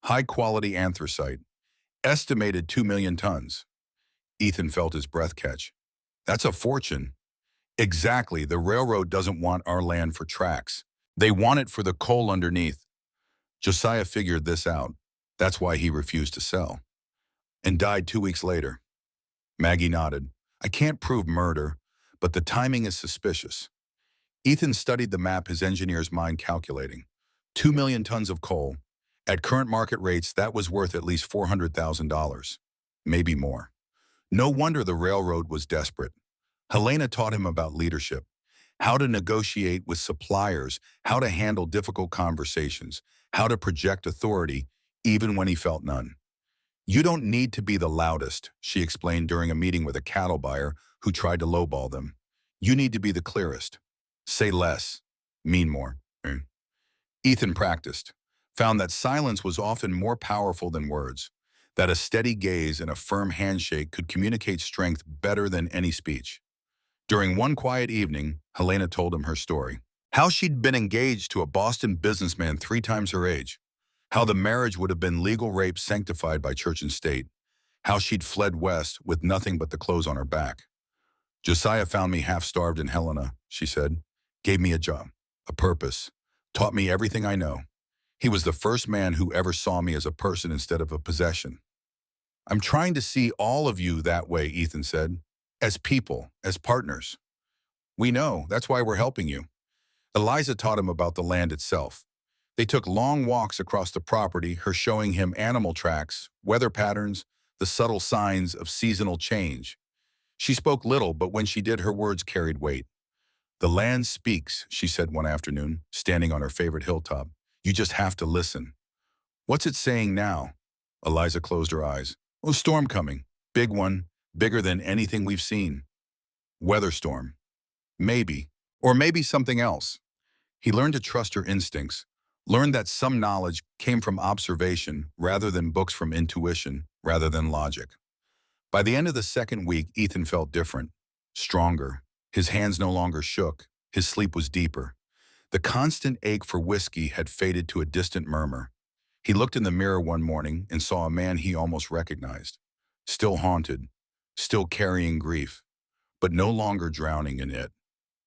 high-quality anthracite, estimated 2 million tons." Ethan felt his breath catch. "That's a fortune." "Exactly. The railroad doesn't want our land for tracks. They want it for the coal underneath." Josiah figured this out. That's why he refused to sell. "And died 2 weeks later." Maggie nodded. "I can't prove murder, but the timing is suspicious." Ethan studied the map, his engineer's mind calculating. 2 million tons of coal. At current market rates, that was worth at least $400,000. Maybe more. No wonder the railroad was desperate. Helena taught him about leadership, how to negotiate with suppliers, how to handle difficult conversations, how to project authority, even when he felt none. "You don't need to be the loudest," she explained during a meeting with a cattle buyer who tried to lowball them. "You need to be the clearest. Say less, mean more." Ethan practiced, found that silence was often more powerful than words, that a steady gaze and a firm handshake could communicate strength better than any speech. During one quiet evening, Helena told him her story. How she'd been engaged to a Boston businessman 3 times her age. How the marriage would have been legal rape sanctified by church and state. How she'd fled west with nothing but the clothes on her back. "Josiah found me half-starved in Helena," she said. "Gave me a job, a purpose, taught me everything I know. He was the first man who ever saw me as a person instead of a possession." "I'm trying to see all of you that way," Ethan said. "As people, as partners." "We know, that's why we're helping you." Eliza taught him about the land itself. They took long walks across the property, her showing him animal tracks, weather patterns, the subtle signs of seasonal change. She spoke little, but when she did, her words carried weight. "The land speaks," she said one afternoon, standing on her favorite hilltop. "You just have to listen." "What's it saying now?" Eliza closed her eyes. "Oh, storm coming. Big one, bigger than anything we've seen." "Weather storm. Maybe. Or maybe something else." He learned to trust her instincts, learned that some knowledge came from observation rather than books, from intuition rather than logic. By the end of the second week, Ethan felt different, stronger. His hands no longer shook. His sleep was deeper. The constant ache for whiskey had faded to a distant murmur. He looked in the mirror one morning and saw a man he almost recognized, still haunted, still carrying grief, but no longer drowning in it.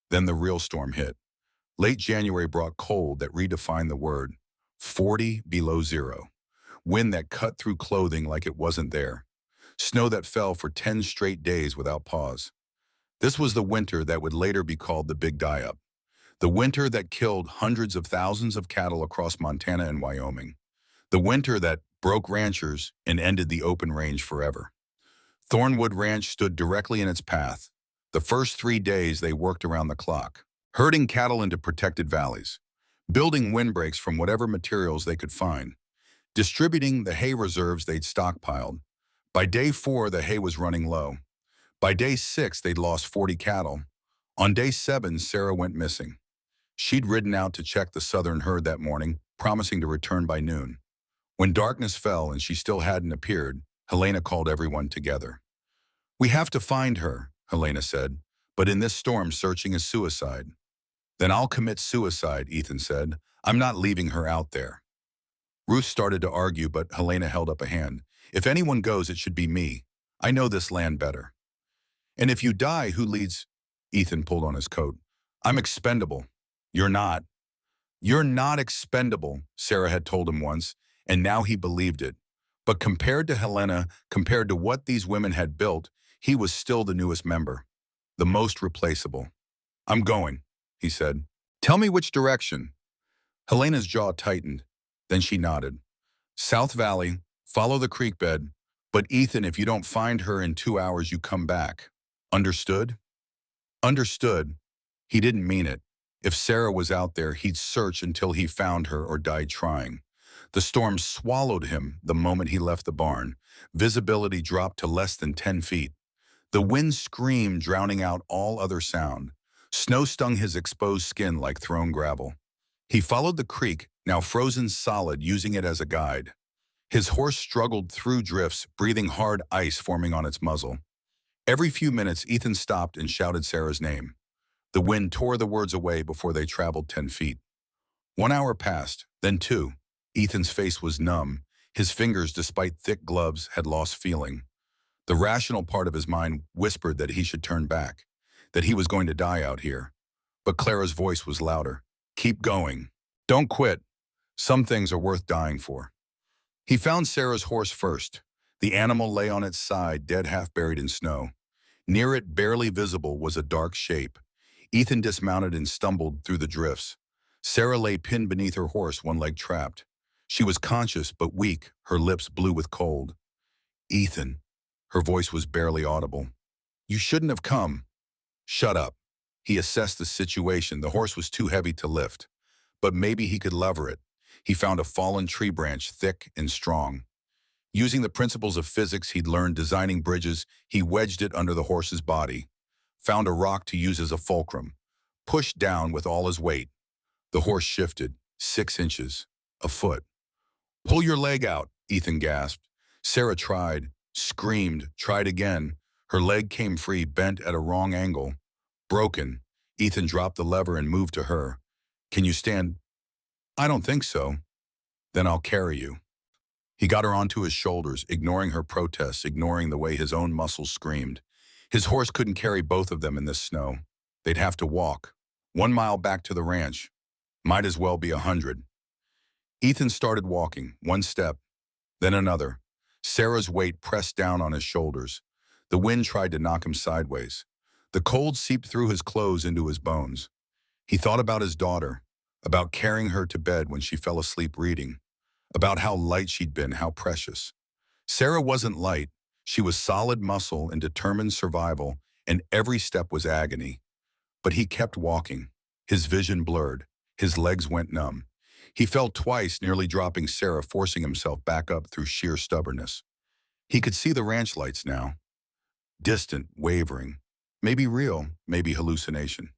Then the real storm hit. Late January brought cold that redefined the word. 40 below zero. Wind that cut through clothing like it wasn't there. Snow that fell for 10 straight days without pause. This was the winter that would later be called the Big Die-Up. The winter that killed hundreds of thousands of cattle across Montana and Wyoming. The winter that broke ranchers and ended the open range forever. Thornwood Ranch stood directly in its path. The first 3 days they worked around the clock, herding cattle into protected valleys, building windbreaks from whatever materials they could find, distributing the hay reserves they'd stockpiled. By day 4, the hay was running low. By day 6, they'd lost 40 cattle. On day 7, Sarah went missing. She'd ridden out to check the southern herd that morning, promising to return by noon. When darkness fell and she still hadn't appeared, Helena called everyone together. "We have to find her," Helena said, "but in this storm searching is suicide." "Then I'll commit suicide," Ethan said. "I'm not leaving her out there." Ruth started to argue, but Helena held up a hand. "If anyone goes, it should be me. I know this land better." "And if you die, who leads?" Ethan pulled on his coat. "I'm expendable." "You're not." "You're not expendable," Sarah had told him once, and now he believed it. But compared to Helena, compared to what these women had built, he was still the newest member, the most replaceable. "I'm going," he said. "Tell me which direction." Helena's jaw tightened. Then she nodded. "South Valley, follow the creek bed. But Ethan, if you don't find her in 2 hours, you come back. Understood?" Understood. He didn't mean it. If Sarah was out there, he'd search until he found her or died trying. The storm swallowed him the moment he left the barn. Visibility dropped to less than 10 feet. The wind screamed, drowning out all other sound. Snow stung his exposed skin like thrown gravel. He followed the creek, now frozen solid, using it as a guide. His horse struggled through drifts, breathing hard ice forming on its muzzle. Every few minutes, Ethan stopped and shouted Sarah's name. The wind tore the words away before they traveled 10 feet. 1 hour passed, then 2. Ethan's face was numb. His fingers, despite thick gloves, had lost feeling. The rational part of his mind whispered that he should turn back, that he was going to die out here. But Clara's voice was louder. "Keep going. Don't quit. Some things are worth dying for." He found Sarah's horse first. The animal lay on its side, dead, half buried in snow. Near it, barely visible, was a dark shape. Ethan dismounted and stumbled through the drifts. Sarah lay pinned beneath her horse, one leg trapped. She was conscious but weak, her lips blue with cold. "Ethan." Her voice was barely audible. "You shouldn't have come." "Shut up." He assessed the situation. The horse was too heavy to lift. But maybe he could lever it. He found a fallen tree branch, thick and strong. Using the principles of physics he'd learned designing bridges, he wedged it under the horse's body. Found a rock to use as a fulcrum. Pushed down with all his weight. The horse shifted, 6 inches, a foot. "Pull your leg out," Ethan gasped. Sarah tried, screamed, tried again. Her leg came free, bent at a wrong angle. Broken. Ethan dropped the lever and moved to her. "Can you stand?" "I don't think so." "Then I'll carry you." He got her onto his shoulders, ignoring her protests, ignoring the way his own muscles screamed. His horse couldn't carry both of them in this snow. They'd have to walk. 1 mile back to the ranch. Might as well be 100. Ethan started walking, one step, then another. Sarah's weight pressed down on his shoulders. The wind tried to knock him sideways. The cold seeped through his clothes into his bones. He thought about his daughter, about carrying her to bed when she fell asleep reading, about how light she'd been, how precious. Sarah wasn't light. She was solid muscle and determined survival, and every step was agony. But he kept walking. His vision blurred. His legs went numb. He fell twice, nearly dropping Sarah, forcing himself back up through sheer stubbornness. He could see the ranch lights now. Distant, wavering. Maybe real, maybe hallucination.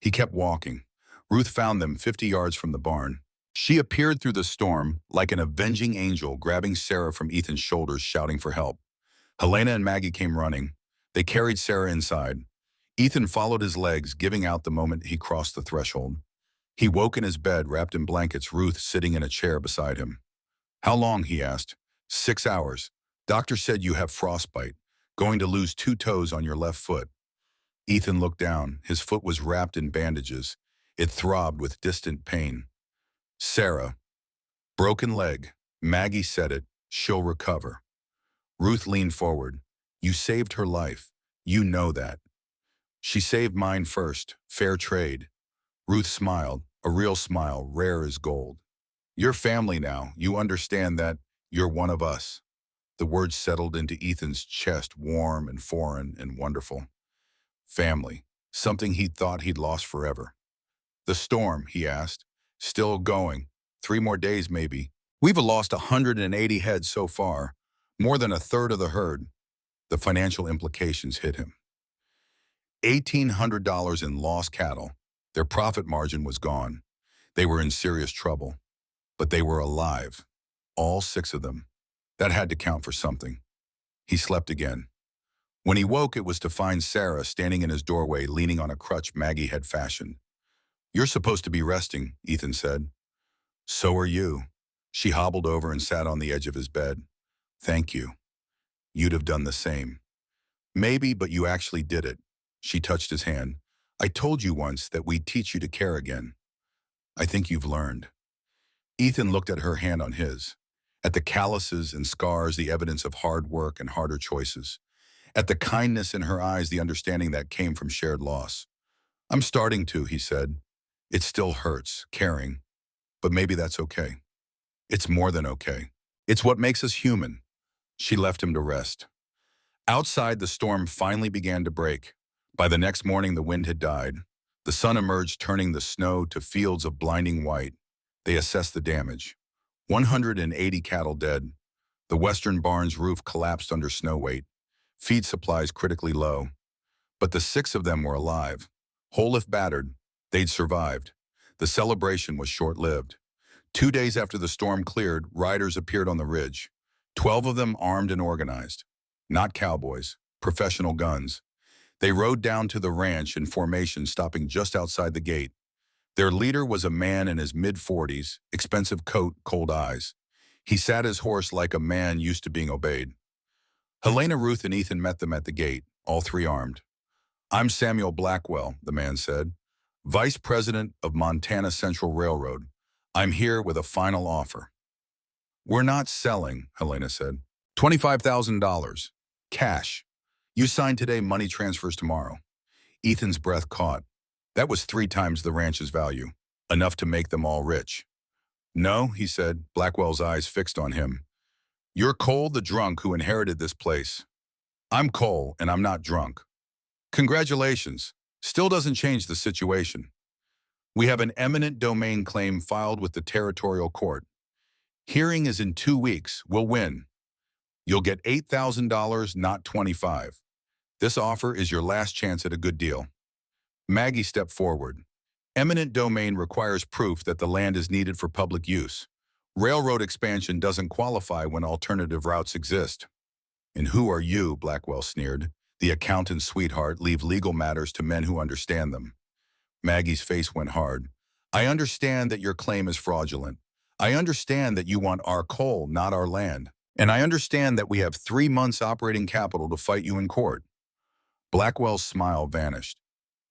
He kept walking. Ruth found them 50 yards from the barn. She appeared through the storm like an avenging angel, grabbing Sarah from Ethan's shoulders, shouting for help. Helena and Maggie came running. They carried Sarah inside. Ethan followed his legs, giving out the moment he crossed the threshold. He woke in his bed, wrapped in blankets, Ruth sitting in a chair beside him. "How long?" he asked. 6 hours. "Doctor said you have frostbite. Going to lose 2 toes on your left foot." Ethan looked down. His foot was wrapped in bandages. It throbbed with distant pain. "Sarah." "Broken leg." Maggie said it. "She'll recover." Ruth leaned forward. "You saved her life. You know that." "She saved mine first. Fair trade." Ruth smiled, a real smile, rare as gold. "You're family now. You understand that. You're one of us." The words settled into Ethan's chest, warm and foreign and wonderful. Family. Something he'd thought he'd lost forever. "The storm," he asked. "Still going. 3 more days, maybe. We've lost 180 heads so far. More than a third of the herd." The financial implications hit him. $1,800 in lost cattle. Their profit margin was gone. They were in serious trouble. But they were alive. All 6 of them. That had to count for something. He slept again. When he woke, it was to find Sarah standing in his doorway, leaning on a crutch Maggie had fashioned. "You're supposed to be resting," Ethan said. "So are you." She hobbled over and sat on the edge of his bed. "Thank you. You'd have done the same." "Maybe, but you actually did it." She touched his hand. "I told you once that we'd teach you to care again. I think you've learned." Ethan looked at her hand on his, at the calluses and scars, the evidence of hard work and harder choices, at the kindness in her eyes, the understanding that came from shared loss. "I'm starting to," he said. "It still hurts, caring, but maybe that's okay. It's more than okay. It's what makes us human." She left him to rest. Outside, the storm finally began to break. By the next morning, the wind had died. The sun emerged, turning the snow to fields of blinding white. They assessed the damage. 180 cattle dead. The western barn's roof collapsed under snow weight. Feed supplies critically low. But the 6 of them were alive. Whole if battered, they'd survived. The celebration was short-lived. 2 days after the storm cleared, riders appeared on the ridge. 12 of them armed and organized. Not cowboys, professional guns. They rode down to the ranch in formation, stopping just outside the gate. Their leader was a man in his mid-40s, expensive coat, cold eyes. He sat his horse like a man used to being obeyed. Helena, Ruth, and Ethan met them at the gate, all 3 armed. "I'm Samuel Blackwell," the man said, "Vice President of Montana Central Railroad. I'm here with a final offer." "We're not selling," Helena said. $25,000. Cash. You sign today, money transfers tomorrow." Ethan's breath caught. That was 3 times the ranch's value, enough to make them all rich. "No," he said, Blackwell's eyes fixed on him. "You're Cole, the drunk who inherited this place." "I'm Cole, and I'm not drunk." "Congratulations. Still doesn't change the situation. We have an eminent domain claim filed with the territorial court. Hearing is in 2 weeks. We'll win. You'll get $8,000, not 25. This offer is your last chance at a good deal." Maggie stepped forward. "Eminent domain requires proof that the land is needed for public use. Railroad expansion doesn't qualify when alternative routes exist." "And who are you?" Blackwell sneered. "The accountant's sweetheart. Leave legal matters to men who understand them." Maggie's face went hard. "I understand that your claim is fraudulent. I understand that you want our coal, not our land. And I understand that we have 3 months operating capital to fight you in court." Blackwell's smile vanished.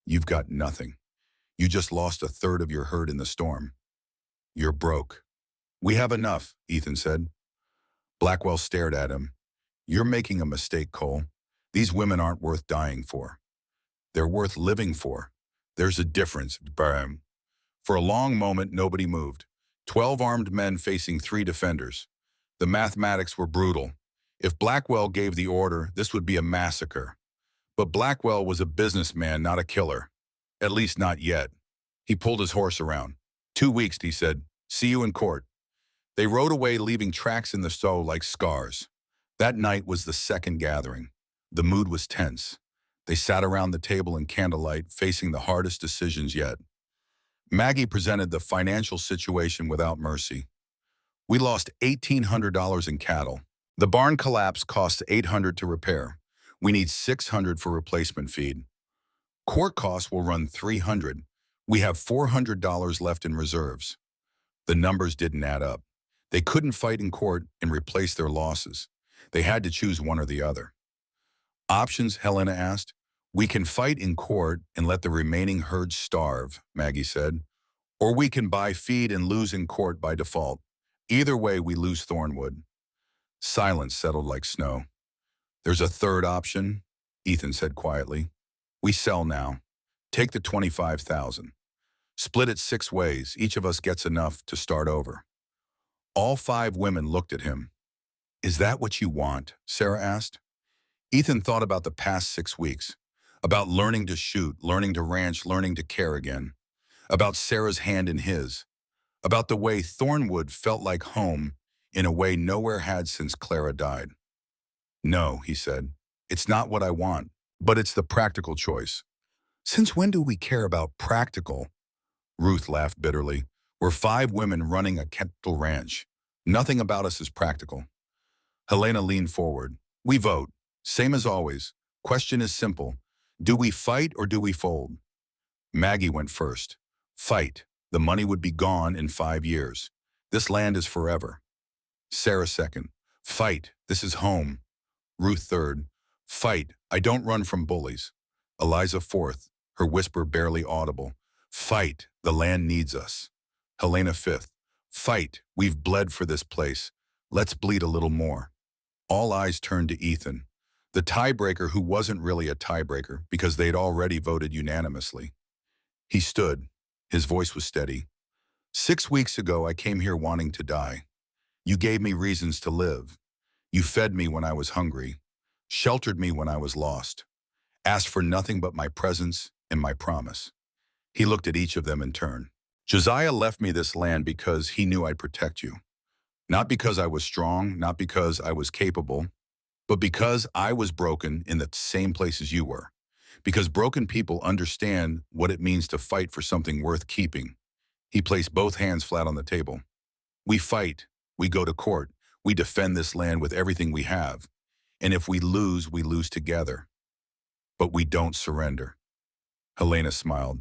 "You've got nothing. You just lost 1/3 of your herd in the storm. You're broke." "We have enough," Ethan said. Blackwell stared at him. "You're making a mistake, Cole. These women aren't worth dying for. They're worth living for. There's a difference." For a long moment, nobody moved. 12 armed men facing 3 defenders. The mathematics were brutal. If Blackwell gave the order, this would be a massacre. But Blackwell was a businessman, not a killer. At least not yet. He pulled his horse around. 2 weeks, he said. "See you in court." They rode away, leaving tracks in the snow like scars. That night was the second gathering. The mood was tense. They sat around the table in candlelight, facing the hardest decisions yet. Maggie presented the financial situation without mercy. "We lost $1,800 in cattle. The barn collapse cost $800 to repair. We need $600 for replacement feed. Court costs will run $300. We have $400 left in reserves." The numbers didn't add up. They couldn't fight in court and replace their losses. They had to choose one or the other. "Options?" Helena asked. "We can fight in court and let the remaining herd starve," Maggie said. "Or we can buy feed and lose in court by default. Either way, we lose Thornwood." Silence settled like snow. "There's a third option," Ethan said quietly. "We sell now. Take the 25,000. Split it 6 ways. Each of us gets enough to start over." All 5 women looked at him. "Is that what you want?" Sarah asked. Ethan thought about the past 6 weeks, about learning to shoot, learning to ranch, learning to care again, about Sarah's hand in his, about the way Thornwood felt like home in a way nowhere had since Clara died. "No," he said, "it's not what I want, but it's the practical choice." "Since when do we care about practical?" Ruth laughed bitterly. "We're 5 women running a cattle ranch. Nothing about us is practical. Helena leaned forward. We vote. Same as always. Question is simple. Do we fight or do we fold? Maggie went first. Fight. The money would be gone in 5 years. This land is forever. Sarah second. Fight. This is home. Ruth third. Fight. I don't run from bullies. Eliza fourth, her whisper barely audible. Fight. The land needs us. Helena fifth. Fight. We've bled for this place. Let's bleed a little more. All eyes turned to Ethan, the tiebreaker who wasn't really a tiebreaker because they'd already voted unanimously. He stood. His voice was steady. 6 weeks ago, I came here wanting to die. You gave me reasons to live. You fed me when I was hungry, sheltered me when I was lost, asked for nothing but my presence and my promise. He looked at each of them in turn. Josiah left me this land because he knew I'd protect you. Not because I was strong, not because I was capable, but because I was broken in the same place as you were. Because broken people understand what it means to fight for something worth keeping. He placed both hands flat on the table. We fight, we go to court, we defend this land with everything we have. And if we lose together. But we don't surrender. Helena smiled.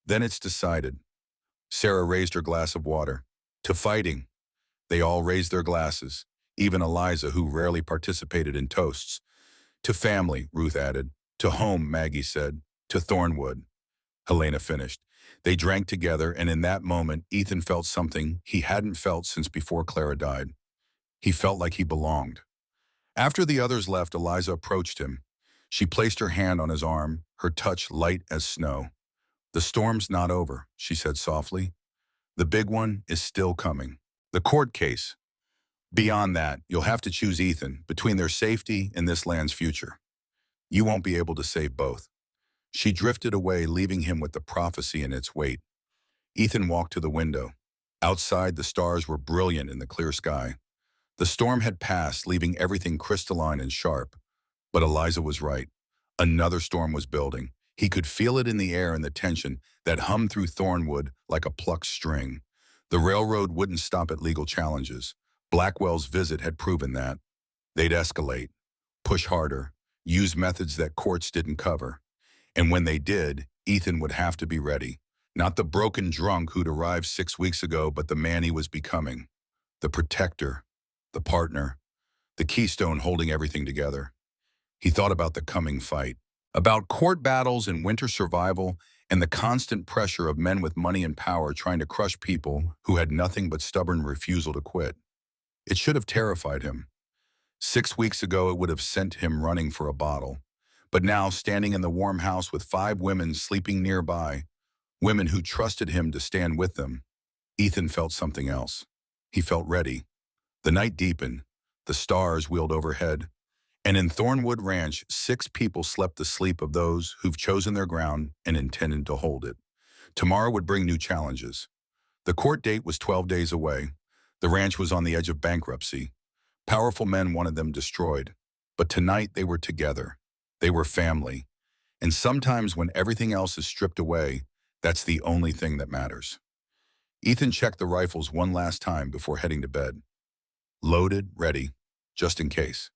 Then it's decided. Sarah raised her glass of water. To fighting. They all raised their glasses, even Eliza, who rarely participated in toasts. To family, Ruth added. To home, Maggie said. To Thornwood. Helena finished. They drank together, and in that moment, Ethan felt something he hadn't felt since before Clara died. He felt like he belonged. After the others left, Eliza approached him. She placed her hand on his arm, her touch light as snow. The storm's not over, she said softly. The big one is still coming. The court case. Beyond that, you'll have to choose Ethan between their safety and this land's future. You won't be able to save both. She drifted away, leaving him with the prophecy in its weight. Ethan walked to the window. Outside, the stars were brilliant in the clear sky. The storm had passed, leaving everything crystalline and sharp. But Eliza was right. Another storm was building. He could feel it in the air and the tension that hummed through Thornwood like a plucked string. The railroad wouldn't stop at legal challenges. Blackwell's visit had proven that. They'd escalate, push harder, use methods that courts didn't cover. And when they did, Ethan would have to be ready. Not the broken drunk who'd arrived 6 weeks ago, but the man he was becoming. The protector, the partner, the keystone holding everything together. He thought about the coming fight, about court battles and winter survival, and the constant pressure of men with money and power trying to crush people who had nothing but stubborn refusal to quit. It should have terrified him. 6 weeks ago, it would have sent him running for a bottle. But now, standing in the warm house with 5 women sleeping nearby, women who trusted him to stand with them, Ethan felt something else. He felt ready. The night deepened. The stars wheeled overhead. And in Thornwood Ranch, 6 people slept the sleep of those who've chosen their ground and intended to hold it. Tomorrow would bring new challenges. The court date was 12 days away. The ranch was on the edge of bankruptcy. Powerful men wanted them destroyed. But tonight they were together. They were family. And sometimes when everything else is stripped away, that's the only thing that matters. Ethan checked the rifles one last time before heading to bed. Loaded, ready, just in case.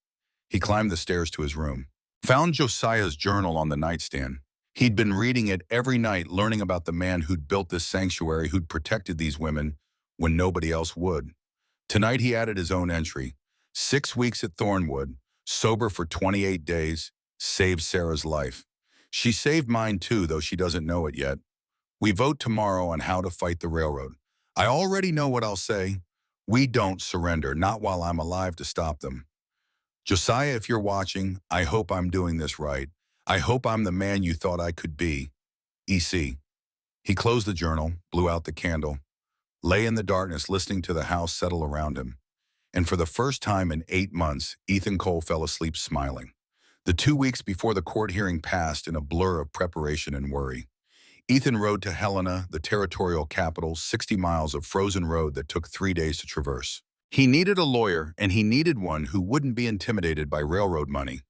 He climbed the stairs to his room, found Josiah's journal on the nightstand. He'd been reading it every night, learning about the man who'd built this sanctuary, who'd protected these women when nobody else would. Tonight he added his own entry. 6 weeks at Thornwood, sober for 28 days, saved Sarah's life. She saved mine too, though she doesn't know it yet. We vote tomorrow on how to fight the railroad. I already know what I'll say. We don't surrender, not while I'm alive to stop them. Josiah, if you're watching, I hope I'm doing this right. I hope I'm the man you thought I could be. E.C. He closed the journal, blew out the candle, lay in the darkness listening to the house settle around him. And for the first time in 8 months, Ethan Cole fell asleep smiling. The 2 weeks before the court hearing passed in a blur of preparation and worry. Ethan rode to Helena, the territorial capital, 60 miles of frozen road that took 3 days to traverse. He needed a lawyer, and he needed one who wouldn't be intimidated by railroad money.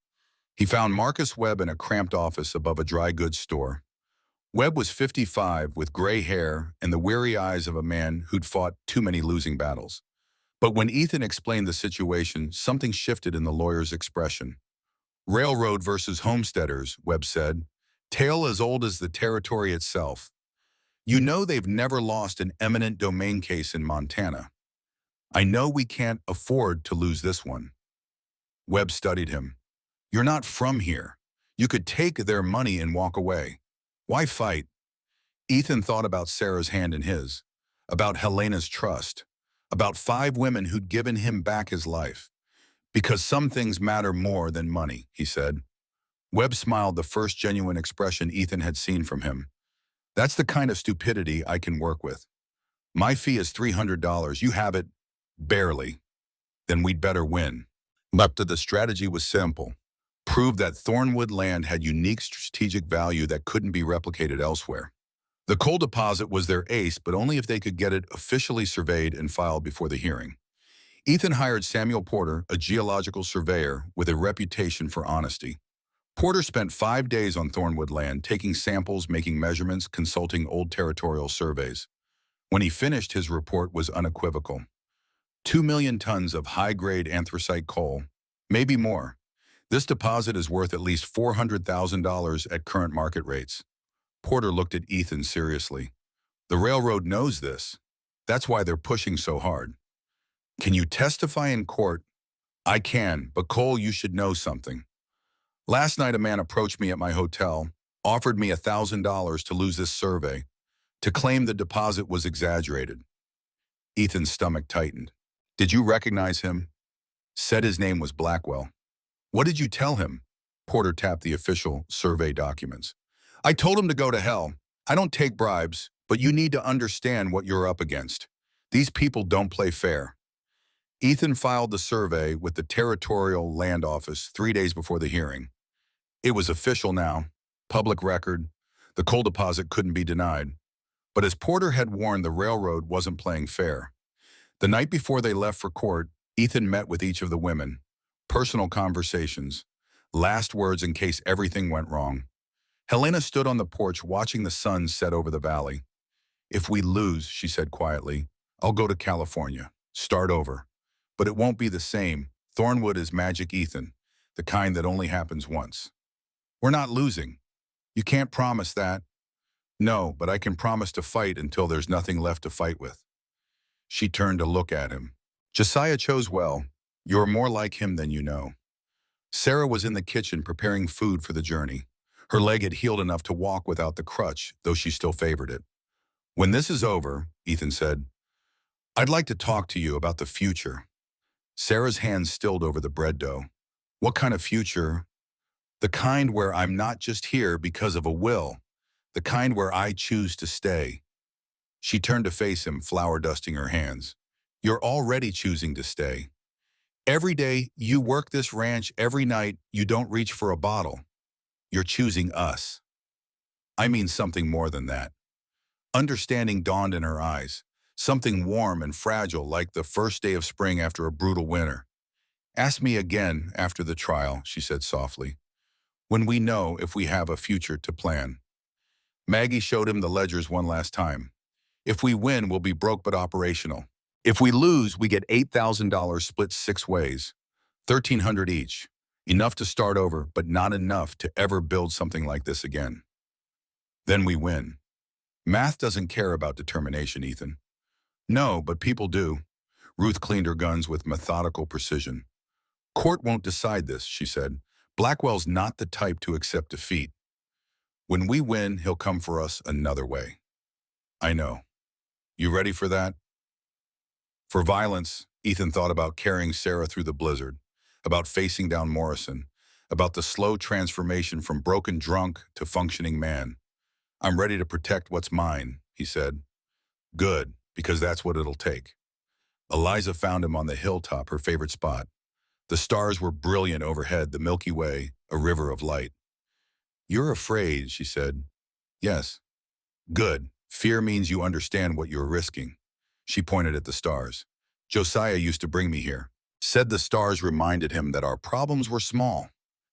He found Marcus Webb in a cramped office above a dry goods store. Webb was 55, with gray hair and the weary eyes of a man who'd fought too many losing battles. But when Ethan explained the situation, something shifted in the lawyer's expression. Railroad versus homesteaders, Webb said. Tale as old as the territory itself. You know they've never lost an eminent domain case in Montana. I know we can't afford to lose this one. Webb studied him. You're not from here. You could take their money and walk away. Why fight? Ethan thought about Sarah's hand in his, about Helena's trust, about 5 women who'd given him back his life. Because some things matter more than money, he said. Webb smiled, the first genuine expression Ethan had seen from him. That's the kind of stupidity I can work with. My fee is $300. You have it, barely. Then we'd better win. But the strategy was simple. Prove that Thornwood land had unique strategic value that couldn't be replicated elsewhere. The coal deposit was their ace, but only if they could get it officially surveyed and filed before the hearing. Ethan hired Samuel Porter, a geological surveyor with a reputation for honesty. Porter spent 5 days on Thornwood land, taking samples, making measurements, consulting old territorial surveys. When he finished, his report was unequivocal. 2 million tons of high-grade anthracite coal, maybe more. This deposit is worth at least $400,000 at current market rates. Porter looked at Ethan seriously. The railroad knows this. That's why they're pushing so hard. Can you testify in court? I can, but Cole, you should know something. Last night a man approached me at my hotel, offered me $1,000 to lose this survey, to claim the deposit was exaggerated. Ethan's stomach tightened. Did you recognize him? Said his name was Blackwell. What did you tell him? Porter tapped the official survey documents. I told him to go to hell. I don't take bribes, but you need to understand what you're up against. These people don't play fair. Ethan filed the survey with the Territorial Land Office 3 days before the hearing. It was official now, public record. The coal deposit couldn't be denied. But as Porter had warned, the railroad wasn't playing fair. The night before they left for court, Ethan met with each of the women. Personal conversations, last words in case everything went wrong. Helena stood on the porch watching the sun set over the valley. If we lose, she said quietly, I'll go to California, start over. But it won't be the same. Thornwood is magic, Ethan, the kind that only happens once. We're not losing. You can't promise that. No, but I can promise to fight until there's nothing left to fight with. She turned to look at him. Josiah chose well. You're more like him than you know. Sarah was in the kitchen preparing food for the journey. Her leg had healed enough to walk without the crutch, though she still favored it. When this is over, Ethan said, I'd like to talk to you about the future. Sarah's hands stilled over the bread dough. What kind of future? The kind where I'm not just here because of a will. The kind where I choose to stay. She turned to face him, flour dusting her hands. You're already choosing to stay. Every day you work this ranch, every night you don't reach for a bottle. You're choosing us. I mean something more than that. Understanding dawned in her eyes, something warm and fragile like the first day of spring after a brutal winter. Ask me again after the trial, she said softly, when we know if we have a future to plan. Maggie showed him the ledgers one last time. If we win, we'll be broke but operational. If we lose, we get $8,000 split 6 ways, $1,300 each. Enough to start over, but not enough to ever build something like this again. Then we win. Math doesn't care about determination, Ethan. No, but people do. Ruth cleaned her guns with methodical precision. Court won't decide this, she said. Blackwell's not the type to accept defeat. When we win, he'll come for us another way. I know. You ready for that? For violence, Ethan thought about carrying Sarah through the blizzard, about facing down Morrison, about the slow transformation from broken drunk to functioning man. I'm ready to protect what's mine, he said. Good, because that's what it'll take. Eliza found him on the hilltop, her favorite spot. The stars were brilliant overhead, the Milky Way, a river of light. You're afraid, she said. Yes. Good. Fear means you understand what you're risking. She pointed at the stars. Josiah used to bring me here. Said the stars reminded him that our problems were small,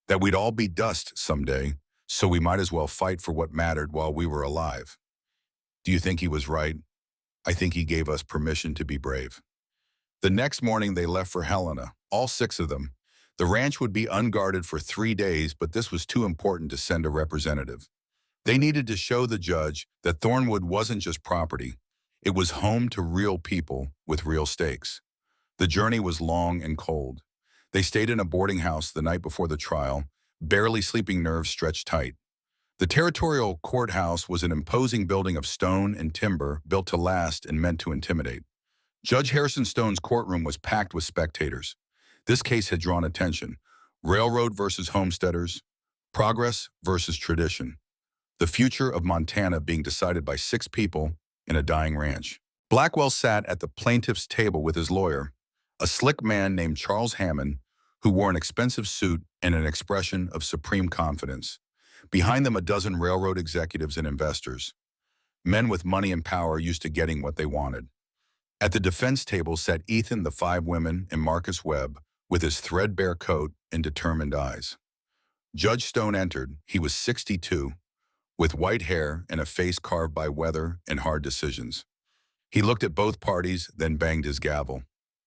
that we'd all be dust someday, so we might as well fight for what mattered while we were alive. Do you think he was right? I think he gave us permission to be brave. The next morning, they left for Helena, all six of them. The ranch would be unguarded for 3 days, but this was too important to send a representative. They needed to show the judge that Thornwood wasn't just property. It was home to real people with real stakes. The journey was long and cold. They stayed in a boarding house the night before the trial, barely sleeping, nerves stretched tight. The territorial courthouse was an imposing building of stone and timber built to last and meant to intimidate. Judge Harrison Stone's courtroom was packed with spectators. This case had drawn attention. Railroad versus homesteaders, progress versus tradition. The future of Montana being decided by six people in a dying ranch. Blackwell sat at the plaintiff's table with his lawyer, a slick man named Charles Hammond, who wore an expensive suit and an expression of supreme confidence. Behind them, a dozen railroad executives and investors. Men with money and power used to getting what they wanted. At the defense table sat Ethan, the five women, and Marcus Webb, with his threadbare coat and determined eyes. Judge Stone entered. He was 62, with white hair and a face carved by weather and hard decisions. He looked at both parties, then banged his gavel.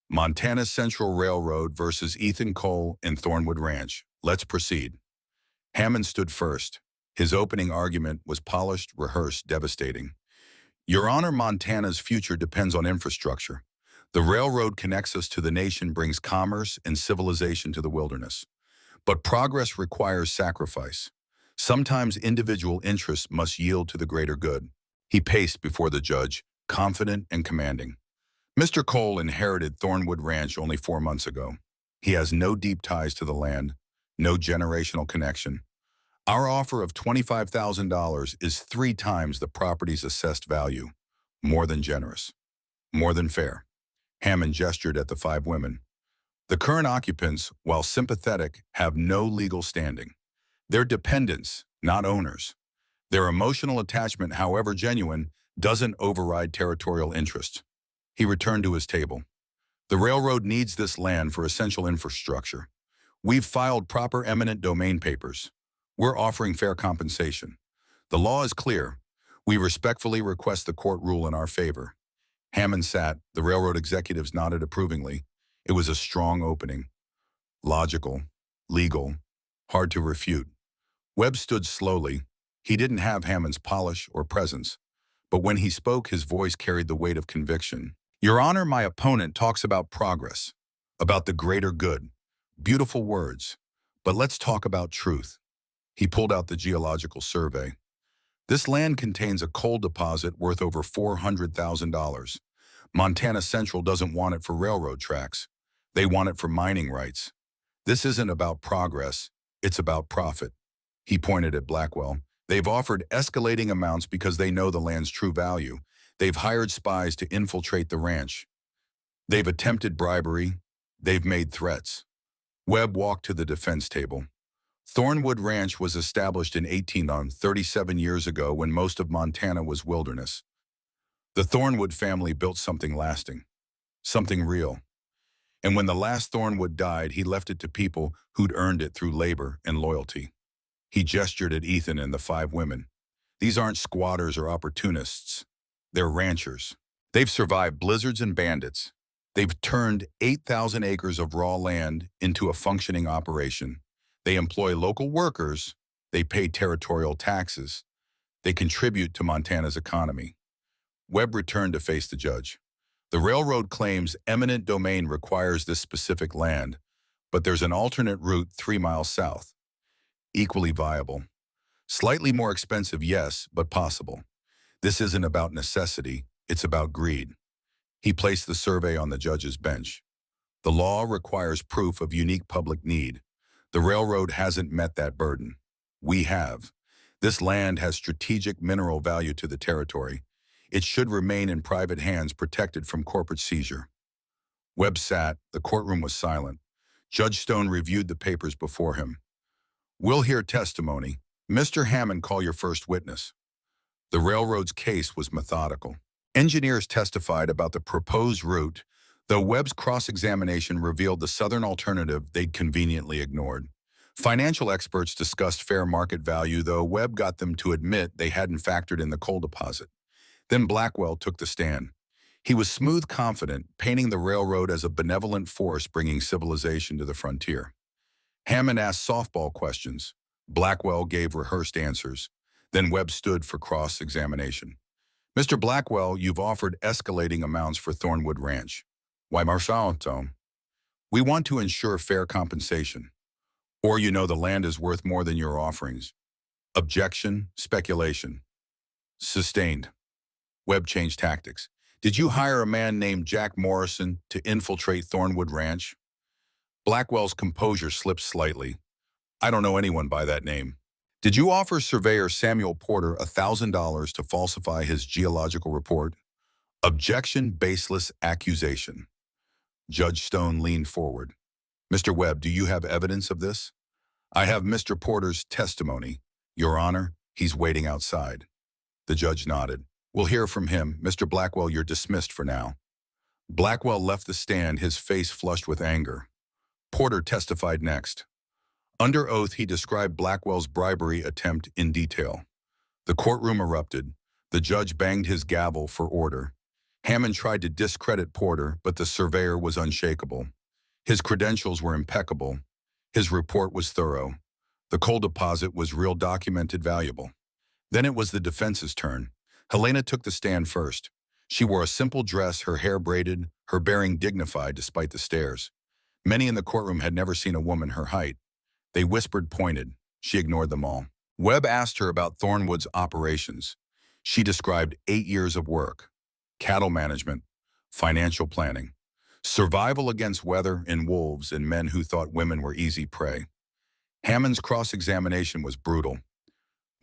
Montana Central Railroad versus Ethan Cole and Thornwood Ranch. Let's proceed. Hammond stood first. His opening argument was polished, rehearsed, devastating. Your Honor, Montana's future depends on infrastructure. The railroad connects us to the nation, brings commerce and civilization to the wilderness. But progress requires sacrifice. Sometimes individual interests must yield to the greater good. He paced before the judge, confident and commanding. Mr. Cole inherited Thornwood Ranch only 4 months ago. He has no deep ties to the land, no generational connection. Our offer of $25,000 is 3 times the property's assessed value. More than generous. More than fair. Hammond gestured at the 5 women. The current occupants, while sympathetic, have no legal standing. They're dependents, not owners. Their emotional attachment, however genuine, doesn't override territorial interest. He returned to his table. The railroad needs this land for essential infrastructure. We've filed proper eminent domain papers. We're offering fair compensation. The law is clear. We respectfully request the court rule in our favor. Hammond sat. The railroad executives nodded approvingly. It was a strong opening. Logical, legal, hard to refute. Webb stood slowly. He didn't have Hammond's polish or presence, but when he spoke, his voice carried the weight of conviction. Your Honor, my opponent talks about progress, about the greater good. Beautiful words, but let's talk about truth. He pulled out the geological survey. This land contains a coal deposit worth over $400,000. Montana Central doesn't want it for railroad tracks. They want it for mining rights. This isn't about progress, it's about profit. He pointed at Blackwell. They've offered escalating amounts because they know the land's true value. They've hired spies to infiltrate the ranch. They've attempted bribery. They've made threats. Webb walked to the defense table. Thornwood Ranch was established in 1837 years ago when most of Montana was wilderness. The Thornwood family built something lasting, something real. And when the last Thornwood died, he left it to people who'd earned it through labor and loyalty. He gestured at Ethan and the 5 women. These aren't squatters or opportunists. They're ranchers. They've survived blizzards and bandits. They've turned 8,000 acres of raw land into a functioning operation. They employ local workers. They pay territorial taxes. They contribute to Montana's economy. Webb returned to face the judge. The railroad claims eminent domain requires this specific land, but there's an alternate route 3 miles south. Equally viable. Slightly more expensive, yes, but possible. This isn't about necessity, it's about greed. He placed the survey on the judge's bench. The law requires proof of unique public need. The railroad hasn't met that burden. We have. This land has strategic mineral value to the territory. It should remain in private hands, protected from corporate seizure. Webb sat. The courtroom was silent. Judge Stone reviewed the papers before him. We'll hear testimony. Mr. Hammond, call your first witness. The railroad's case was methodical. Engineers testified about the proposed route, though Webb's cross-examination revealed the southern alternative they'd conveniently ignored. Financial experts discussed fair market value, though Webb got them to admit they hadn't factored in the coal deposit. Then Blackwell took the stand. He was smooth confident, painting the railroad as a benevolent force bringing civilization to the frontier. Hammond asked softball questions. Blackwell gave rehearsed answers. Then Webb stood for cross-examination. Mr. Blackwell, you've offered escalating amounts for Thornwood Ranch. Why, Marshal? We want to ensure fair compensation. Or you know the land is worth more than your offerings. Objection, speculation. Sustained. Webb changed tactics. Did you hire a man named Jack Morrison to infiltrate Thornwood Ranch? Blackwell's composure slipped slightly. I don't know anyone by that name. Did you offer surveyor Samuel Porter $1,000 to falsify his geological report? Objection, baseless accusation. Judge Stone leaned forward. Mr. Webb, do you have evidence of this? I have Mr. Porter's testimony. Your Honor, he's waiting outside. The judge nodded. We'll hear from him. Mr. Blackwell, you're dismissed for now. Blackwell left the stand, his face flushed with anger. Porter testified next. Under oath, he described Blackwell's bribery attempt in detail. The courtroom erupted. The judge banged his gavel for order. Hammond tried to discredit Porter, but the surveyor was unshakable. His credentials were impeccable. His report was thorough. The coal deposit was real, documented, valuable. Then it was the defense's turn. Helena took the stand first. She wore a simple dress, her hair braided, her bearing dignified despite the stares. Many in the courtroom had never seen a woman her height. They whispered, pointed. She ignored them all. Webb asked her about Thornwood's operations. She described 8 years of work, cattle management, financial planning, survival against weather and wolves and men who thought women were easy prey. Hammond's cross-examination was brutal.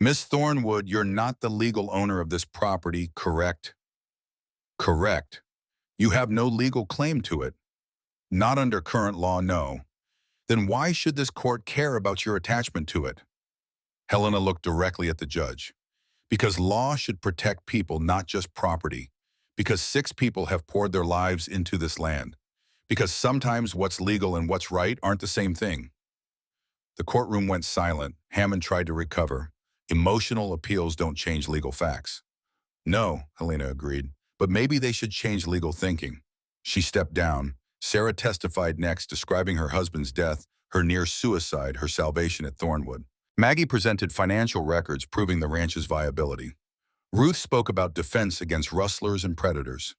Miss Thornwood, you're not the legal owner of this property, correct? Correct. You have no legal claim to it. Not under current law, no. Then why should this court care about your attachment to it? Helena looked directly at the judge. Because law should protect people, not just property. Because 6 people have poured their lives into this land. Because sometimes what's legal and what's right aren't the same thing. The courtroom went silent. Hammond tried to recover. Emotional appeals don't change legal facts. No, Helena agreed, but maybe they should change legal thinking. She stepped down. Sarah testified next, describing her husband's death, her near suicide, her salvation at Thornwood. Maggie presented financial records proving the ranch's viability. Ruth spoke about defense against rustlers and predators.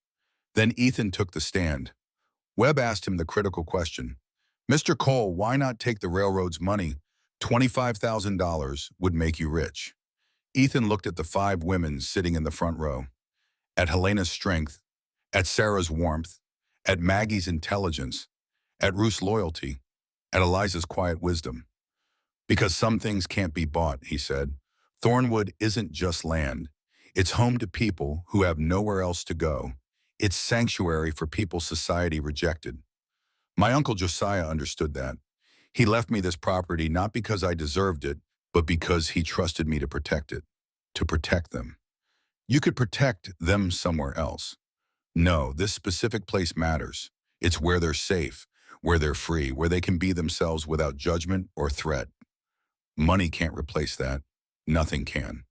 Then Ethan took the stand. Webb asked him the critical question. Mr. Cole, why not take the railroad's money? $25,000 would make you rich. Ethan looked at the 5 women sitting in the front row. At Helena's strength, at Sarah's warmth, at Maggie's intelligence, at Ruth's loyalty, at Eliza's quiet wisdom. Because some things can't be bought, he said. Thornwood isn't just land. It's home to people who have nowhere else to go. It's sanctuary for people society rejected. My Uncle Josiah understood that. He left me this property not because I deserved it, but because he trusted me to protect it, to protect them. You could protect them somewhere else. No, this specific place matters. It's where they're safe, where they're free, where they can be themselves without judgment or threat. Money can't replace that. Nothing can.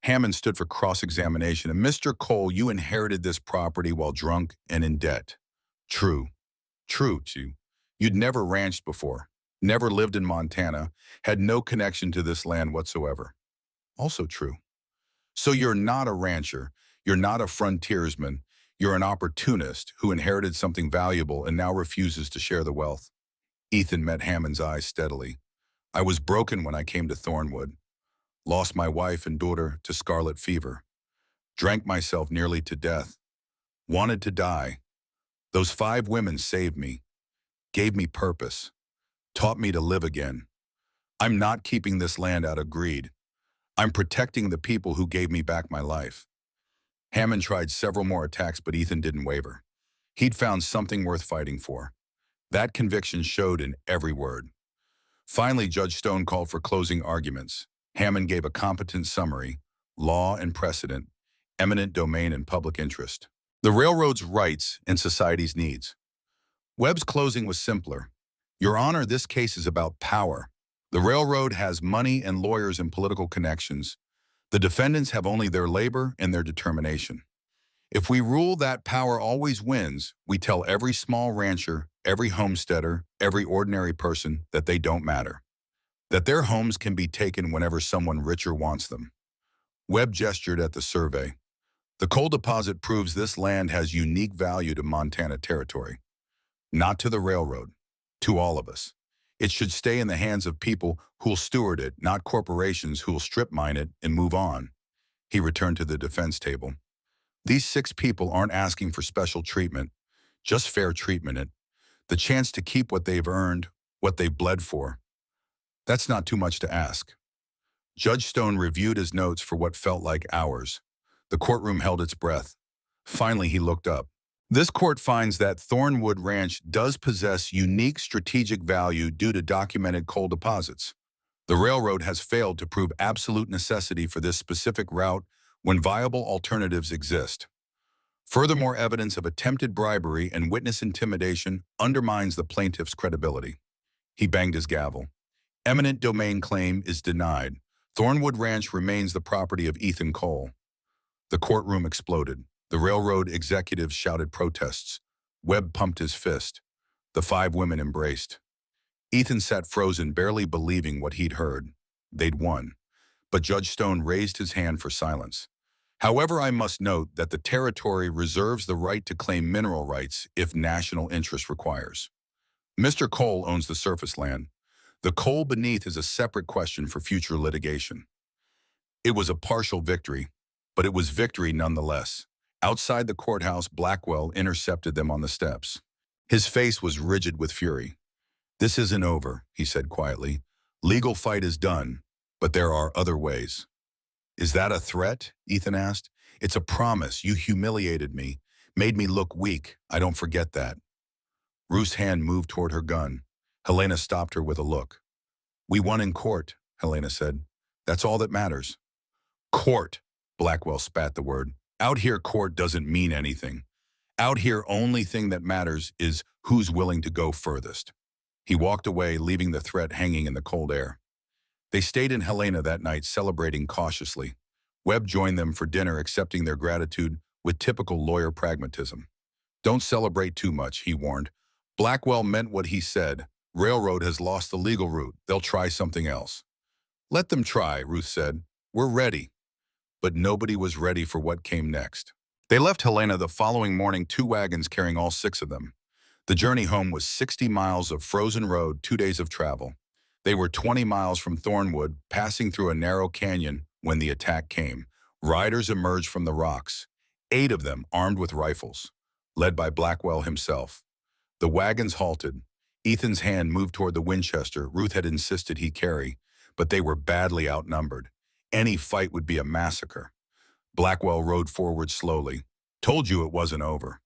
Hammond stood for cross-examination. And Mr. Cole, you inherited this property while drunk and in debt. True. True, too. You'd never ranched before, never lived in Montana, had no connection to this land whatsoever. Also true. So you're not a rancher, you're not a frontiersman, you're an opportunist who inherited something valuable and now refuses to share the wealth. Ethan met Hammond's eyes steadily. I was broken when I came to Thornwood. Lost my wife and daughter to scarlet fever. Drank myself nearly to death. Wanted to die. Those 5 women saved me. Gave me purpose. Taught me to live again. I'm not keeping this land out of greed. I'm protecting the people who gave me back my life. Hammond tried several more attacks, but Ethan didn't waver. He'd found something worth fighting for. That conviction showed in every word. Finally, Judge Stone called for closing arguments. Hammond gave a competent summary, law and precedent, eminent domain and public interest. The railroad's rights and society's needs. Webb's closing was simpler. Your Honor, this case is about power. The railroad has money and lawyers and political connections. The defendants have only their labor and their determination. If we rule that power always wins, we tell every small rancher, every homesteader, every ordinary person that they don't matter, that their homes can be taken whenever someone richer wants them. Webb gestured at the survey. The coal deposit proves this land has unique value to Montana territory, not to the railroad, to all of us. It should stay in the hands of people who'll steward it, not corporations who'll strip mine it and move on. He returned to the defense table. These 6 people aren't asking for special treatment, just fair treatment, the chance to keep what they've earned, what they've bled for. That's not too much to ask. Judge Stone reviewed his notes for what felt like hours. The courtroom held its breath. Finally, he looked up. This court finds that Thornwood Ranch does possess unique strategic value due to documented coal deposits. The railroad has failed to prove absolute necessity for this specific route when viable alternatives exist. Furthermore, evidence of attempted bribery and witness intimidation undermines the plaintiff's credibility. He banged his gavel. Eminent domain claim is denied. Thornwood Ranch remains the property of Ethan Cole. The courtroom exploded. The railroad executives shouted protests. Webb pumped his fist. The 5 women embraced. Ethan sat frozen, barely believing what he'd heard. They'd won. But Judge Stone raised his hand for silence. However, I must note that the territory reserves the right to claim mineral rights if national interest requires. Mr. Cole owns the surface land. The coal beneath is a separate question for future litigation. It was a partial victory, but it was victory nonetheless. Outside the courthouse, Blackwell intercepted them on the steps. His face was rigid with fury. "This isn't over," he said quietly. "Legal fight is done, but there are other ways." "Is that a threat?" Ethan asked. "It's a promise. You humiliated me, made me look weak. I don't forget that." Ruth's hand moved toward her gun. Helena stopped her with a look. "We won in court," Helena said. "That's all that matters." "Court," Blackwell spat the word. "Out here, court doesn't mean anything. Out here, only thing that matters is who's willing to go furthest." He walked away, leaving the threat hanging in the cold air. They stayed in Helena that night, celebrating cautiously. Webb joined them for dinner, accepting their gratitude with typical lawyer pragmatism. "Don't celebrate too much," he warned. Blackwell meant what he said. Railroad has lost the legal route. They'll try something else. "Let them try," Ruth said. "We're ready." But nobody was ready for what came next. They left Helena the following morning, 2 wagons carrying all 6 of them. The journey home was 60 miles of frozen road, 2 days of travel. They were 20 miles from Thornwood, passing through a narrow canyon when the attack came. Riders emerged from the rocks, 8 of them armed with rifles, led by Blackwell himself. The wagons halted. Ethan's hand moved toward the Winchester Ruth had insisted he carry, but they were badly outnumbered. Any fight would be a massacre. Blackwell rode forward slowly. "Told you it wasn't over."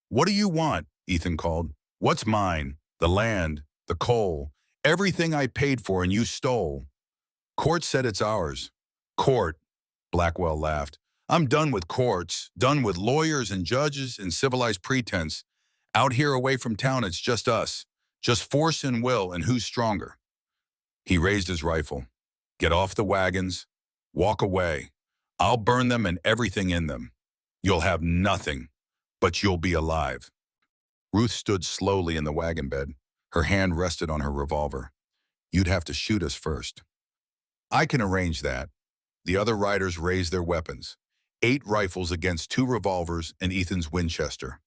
"What do you want?" Ethan called. "What's mine? The land, the coal, everything I paid for and you stole." "Court said it's ours." "Court," Blackwell laughed. "I'm done with courts, done with lawyers and judges and civilized pretense. Out here away from town, it's just us. Just force and will, and who's stronger." He raised his rifle. "Get off the wagons. Walk away. I'll burn them and everything in them. You'll have nothing, but you'll be alive." Ruth stood slowly in the wagon bed. Her hand rested on her revolver. "You'd have to shoot us first." "I can arrange that." The other riders raised their weapons. 8 rifles against 2 revolvers and Ethan's Winchester.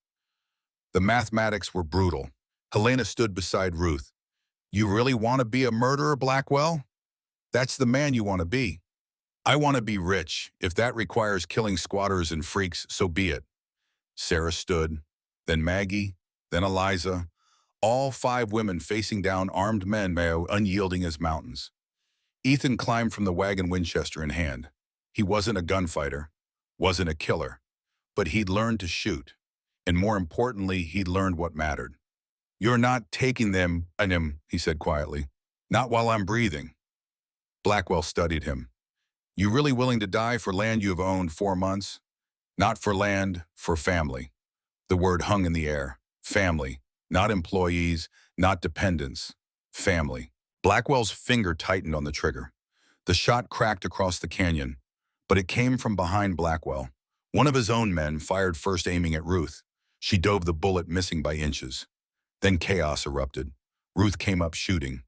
The mathematics were brutal. Helena stood beside Ruth. "You really want to be a murderer, Blackwell? That's the man you want to be." "I want to be rich. If that requires killing squatters and freaks, so be it." Sarah stood, then Maggie, then Eliza, all 5 women facing down armed men, unyielding as mountains. Ethan climbed from the wagon, Winchester in hand. He wasn't a gunfighter, wasn't a killer, but he'd learned to shoot. And more importantly, he'd learned what mattered. "You're not taking them," he said quietly. "Not while I'm breathing." Blackwell studied him. "You really willing to die for land you have owned 4 months? Not for land, for family." The word hung in the air. Family. Not employees, not dependents. Family. Blackwell's finger tightened on the trigger. The shot cracked across the canyon, but it came from behind Blackwell. One of his own men fired first, aiming at Ruth. She dove, the bullet missing by inches. Then chaos erupted. Ruth came up shooting.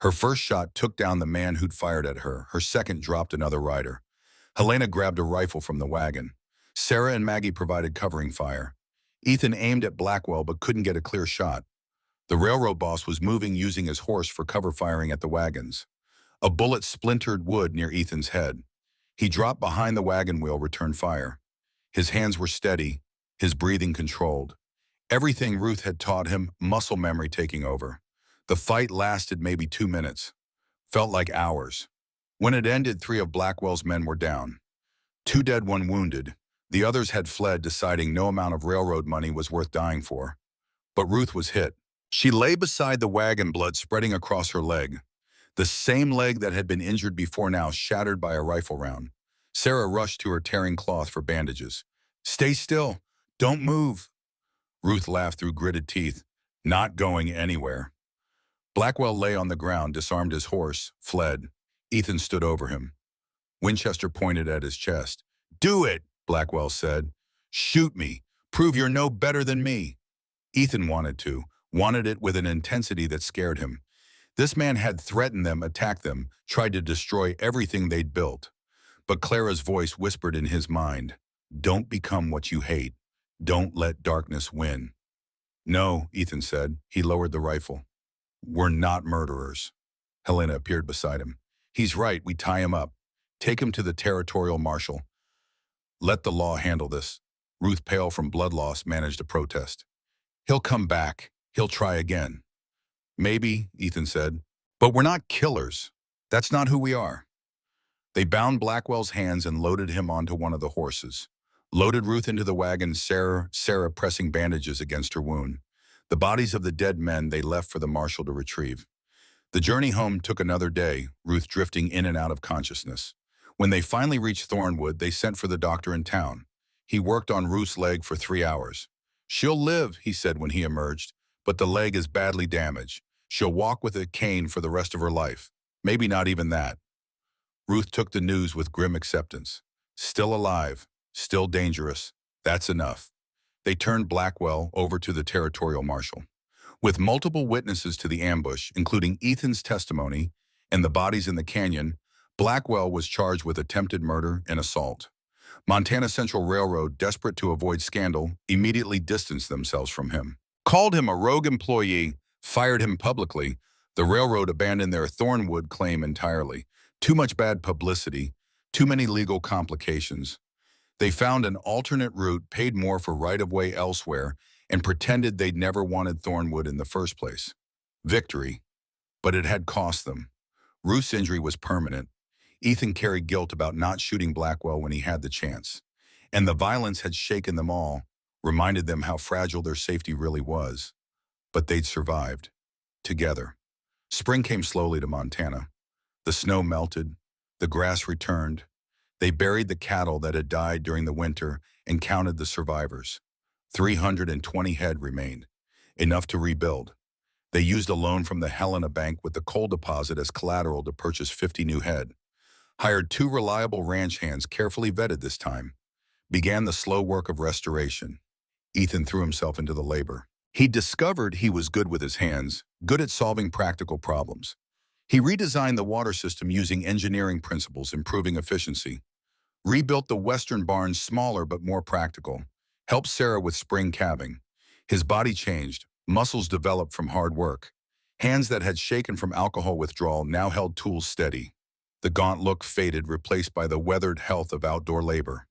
Her first shot took down the man who'd fired at her. Her second dropped another rider. Helena grabbed a rifle from the wagon. Sarah and Maggie provided covering fire. Ethan aimed at Blackwell but couldn't get a clear shot. The railroad boss was moving, using his horse for cover, firing at the wagons. A bullet splintered wood near Ethan's head. He dropped behind the wagon wheel, returned fire. His hands were steady, his breathing controlled. Everything Ruth had taught him, muscle memory taking over. The fight lasted maybe 2 minutes. Felt like hours. When it ended, 3 of Blackwell's men were down. 2 dead, 1 wounded. The others had fled, deciding no amount of railroad money was worth dying for. But Ruth was hit. She lay beside the wagon, blood spreading across her leg. The same leg that had been injured before, now shattered by a rifle round. Sarah rushed to her, tearing cloth for bandages. "Stay still. Don't move." Ruth laughed through gritted teeth. "Not going anywhere." Blackwell lay on the ground, disarmed his horse, fled. Ethan stood over him. Winchester pointed at his chest. "Do it," Blackwell said. "Shoot me. Prove you're no better than me." Ethan wanted it with an intensity that scared him. This man had threatened them, attacked them, tried to destroy everything they'd built. But Clara's voice whispered in his mind, "Don't become what you hate. Don't let darkness win." "No," Ethan said. He lowered the rifle. "We're not murderers." Helena appeared beside him. "He's right. We tie him up. Take him to the territorial marshal. Let the law handle this." Ruth, pale from blood loss, managed a protest. "He'll come back. He'll try again." "Maybe," Ethan said. "But we're not killers. That's not who we are." They bound Blackwell's hands and loaded him onto one of the horses. Loaded Ruth into the wagon, Sarah pressing bandages against her wound. The bodies of the dead men they left for the marshal to retrieve. The journey home took another day, Ruth drifting in and out of consciousness. When they finally reached Thornwood, they sent for the doctor in town. He worked on Ruth's leg for 3 hours. "She'll live," he said when he emerged, "but the leg is badly damaged. She'll walk with a cane for the rest of her life. Maybe not even that." Ruth took the news with grim acceptance. Still alive, still dangerous. That's enough. They turned Blackwell over to the territorial marshal. With multiple witnesses to the ambush, including Ethan's testimony and the bodies in the canyon, Blackwell was charged with attempted murder and assault. Montana Central Railroad, desperate to avoid scandal, immediately distanced themselves from him. Called him a rogue employee, fired him publicly. The railroad abandoned their Thornwood claim entirely. Too much bad publicity, too many legal complications. They found an alternate route, paid more for right-of-way elsewhere, and pretended they'd never wanted Thornwood in the first place. Victory. But it had cost them. Ruth's injury was permanent. Ethan carried guilt about not shooting Blackwell when he had the chance. And the violence had shaken them all, reminded them how fragile their safety really was. But they'd survived. Together. Spring came slowly to Montana. The snow melted. The grass returned. They buried the cattle that had died during the winter and counted the survivors. 320 head remained, enough to rebuild. They used a loan from the Helena Bank with the coal deposit as collateral to purchase 50 new head. Hired 2 reliable ranch hands, carefully vetted this time. Began the slow work of restoration. Ethan threw himself into the labor. He discovered he was good with his hands, good at solving practical problems. He redesigned the water system using engineering principles, improving efficiency. Rebuilt the western barns, smaller but more practical. Helped Sarah with spring calving. His body changed, muscles developed from hard work. Hands that had shaken from alcohol withdrawal now held tools steady. The gaunt look faded, replaced by the weathered health of outdoor labor.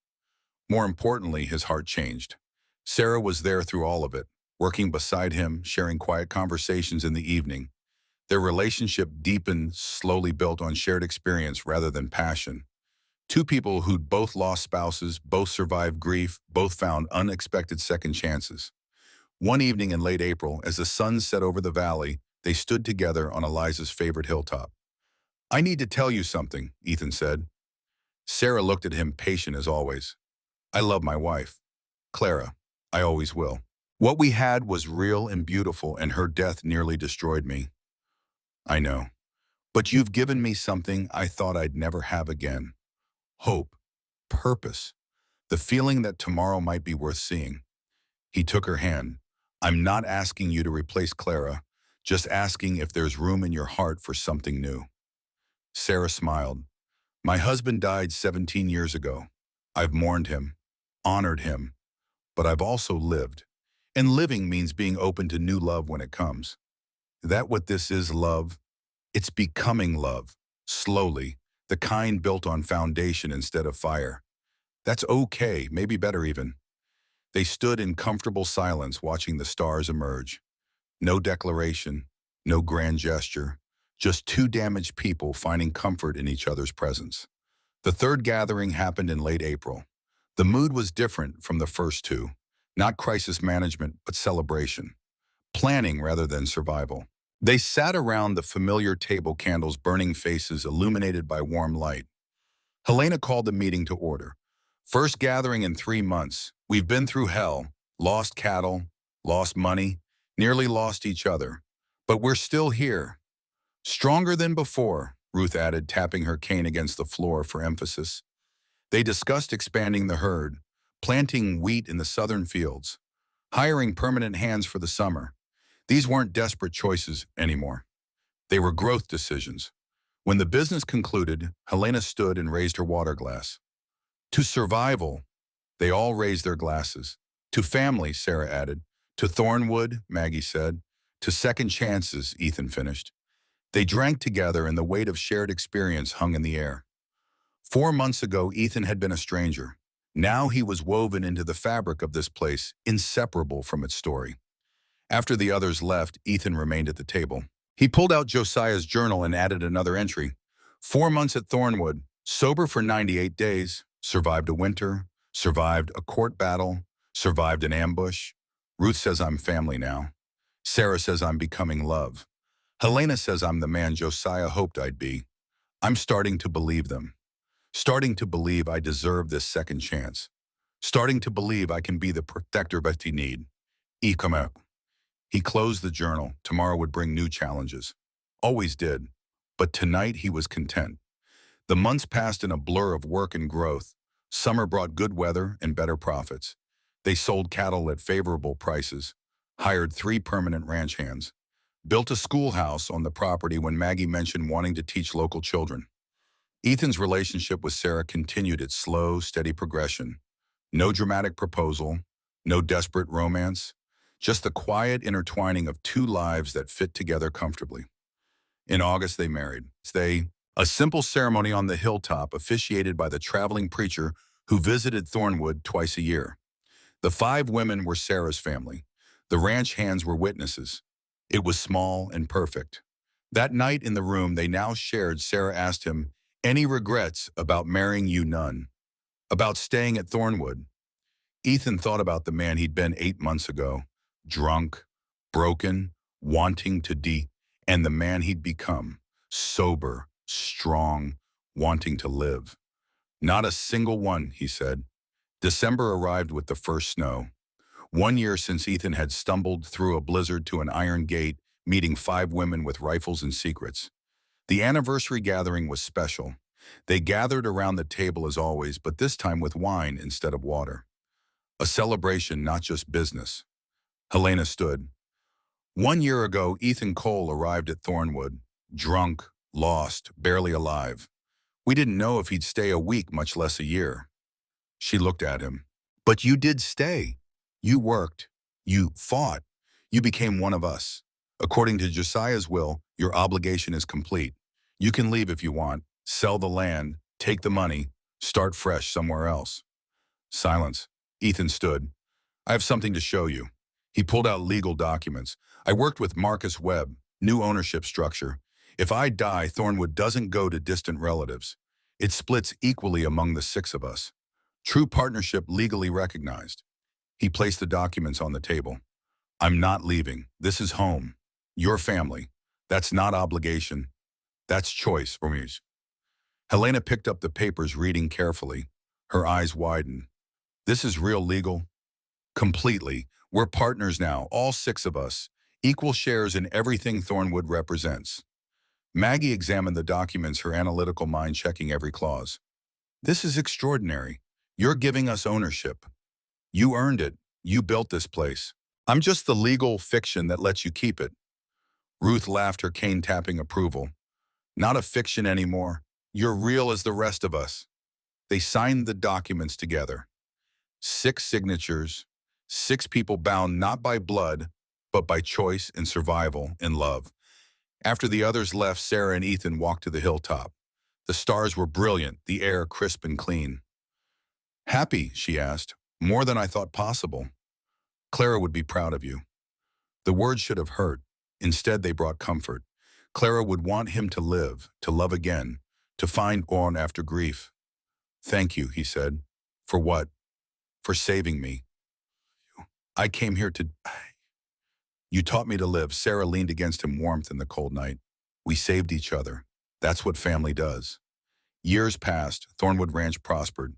More importantly, his heart changed. Sarah was there through all of it, working beside him, sharing quiet conversations in the evening. Their relationship deepened, slowly built on shared experience rather than passion. 2 people who'd both lost spouses, both survived grief, both found unexpected second chances. One evening in late April, as the sun set over the valley, they stood together on Eliza's favorite hilltop. "I need to tell you something," Ethan said. Sarah looked at him, patient as always. "I love my wife, Clara. I always will. What we had was real and beautiful, and her death nearly destroyed me." "I know. But you've given me something I thought I'd never have again. Hope. Purpose. the feeling that tomorrow might be worth seeing. He took her hand. I'm not asking you to replace Clara, just asking if there's room in your heart for something new. Sarah smiled. My husband died 17 years ago. I've mourned him, honored him, but I've also lived. And living means being open to new love when it comes. That what this is, love? It's becoming love, slowly, the kind built on foundation instead of fire. That's okay, maybe better even. They stood in comfortable silence watching the stars emerge. No declaration, no grand gesture, just two damaged people finding comfort in each other's presence. The third gathering happened in late April. The mood was different from the first two, not crisis management, but celebration. Planning rather than survival. They sat around the familiar table, candles burning, faces illuminated by warm light. Helena called the meeting to order. First gathering in 3 months. We've been through hell, lost cattle, lost money, nearly lost each other. But we're still here. Stronger than before, Ruth added, tapping her cane against the floor for emphasis. They discussed expanding the herd, planting wheat in the southern fields, hiring permanent hands for the summer. These weren't desperate choices anymore. They were growth decisions. When the business concluded, Helena stood and raised her water glass. To survival, they all raised their glasses. To family, Sarah added. To Thornwood, Maggie said. To second chances, Ethan finished. They drank together and the weight of shared experience hung in the air. 4 months ago, Ethan had been a stranger. Now he was woven into the fabric of this place, inseparable from its story. After the others left, Ethan remained at the table. He pulled out Josiah's journal and added another entry. 4 months at Thornwood, sober for 98 days, survived a winter, survived a court battle, survived an ambush. Ruth says I'm family now. Sarah says I'm becoming love. Helena says I'm the man Josiah hoped I'd be. I'm starting to believe them. Starting to believe I deserve this second chance. Starting to believe I can be the protector that he need. Come out. He closed the journal. Tomorrow would bring new challenges. Always did. But tonight he was content. The months passed in a blur of work and growth. Summer brought good weather and better profits. They sold cattle at favorable prices, hired 3 permanent ranch hands, built a schoolhouse on the property when Maggie mentioned wanting to teach local children. Ethan's relationship with Sarah continued its slow, steady progression. No dramatic proposal, no desperate romance, just the quiet intertwining of 2 lives that fit together comfortably. In August, they married. A simple ceremony on the hilltop officiated by the traveling preacher who visited Thornwood twice a year. The 5 women were Sarah's family. The ranch hands were witnesses. It was small and perfect. That night in the room they now shared, Sarah asked him, "Any regrets about marrying you?" None. About staying at Thornwood? Ethan thought about the man he'd been 8 months ago, drunk, broken, wanting to and the man he'd become, sober, strong, wanting to live. Not a single one, he said. December arrived with the first snow. 1 year since Ethan had stumbled through a blizzard to an iron gate, meeting 5 women with rifles and secrets. The anniversary gathering was special. They gathered around the table as always, but this time with wine instead of water. A celebration, not just business. Helena stood. 1 year ago, Ethan Cole arrived at Thornwood, drunk, lost, barely alive. We didn't know if he'd stay a week, much less a year. She looked at him. But you did stay. You worked. You fought. You became one of us. According to Josiah's will, your obligation is complete. You can leave if you want, sell the land, take the money, start fresh somewhere else. Silence. Ethan stood. I have something to show you. He pulled out legal documents. I worked with Marcus Webb, new ownership structure. If I die, Thornwood doesn't go to distant relatives. It splits equally among the 6 of us. True partnership legally recognized. He placed the documents on the table. I'm not leaving. This is home. Your family. That's not obligation. That's choice for me. Helena picked up the papers, reading carefully. Her eyes widened. This is real legal? Completely. We're partners now, all 6 of us. Equal shares in everything Thornwood represents. Maggie examined the documents, her analytical mind checking every clause. This is extraordinary. You're giving us ownership. You earned it. You built this place. I'm just the legal fiction that lets you keep it." Ruth laughed her cane-tapping approval. "Not a fiction anymore. You're real as the rest of us." They signed the documents together. 6 signatures, 6 people bound not by blood, but by choice and survival and love. After the others left, Sarah and Ethan walked to the hilltop. The stars were brilliant, the air crisp and clean. "Happy?" she asked. "More than I thought possible. Clara would be proud of you." The words should have hurt. Instead, they brought comfort. Clara would want him to live, to love again, to find on after grief. "Thank you," he said. "For what?" "For saving me. I came here to..." "You taught me to live." Sarah leaned against him, warmth in the cold night. "We saved each other. That's what family does." Years passed. Thornwood Ranch prospered.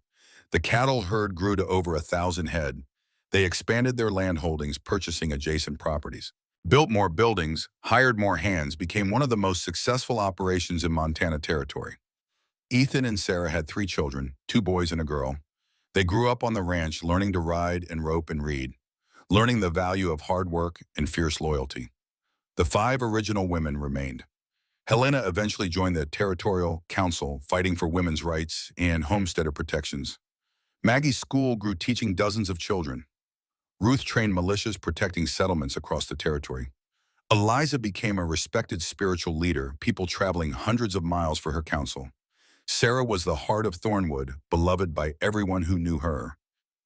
The cattle herd grew to over 1,000 head. They expanded their land holdings, purchasing adjacent properties, built more buildings, hired more hands, became one of the most successful operations in Montana Territory. Ethan and Sarah had 3 children, 2 boys and a girl. They grew up on the ranch, learning to ride and rope and read, learning the value of hard work and fierce loyalty. The 5 original women remained. Helena eventually joined the Territorial Council, fighting for women's rights and homesteader protections. Maggie's school grew, teaching dozens of children. Ruth trained militias, protecting settlements across the territory. Eliza became a respected spiritual leader, people traveling hundreds of miles for her counsel. Sarah was the heart of Thornwood, beloved by everyone who knew her.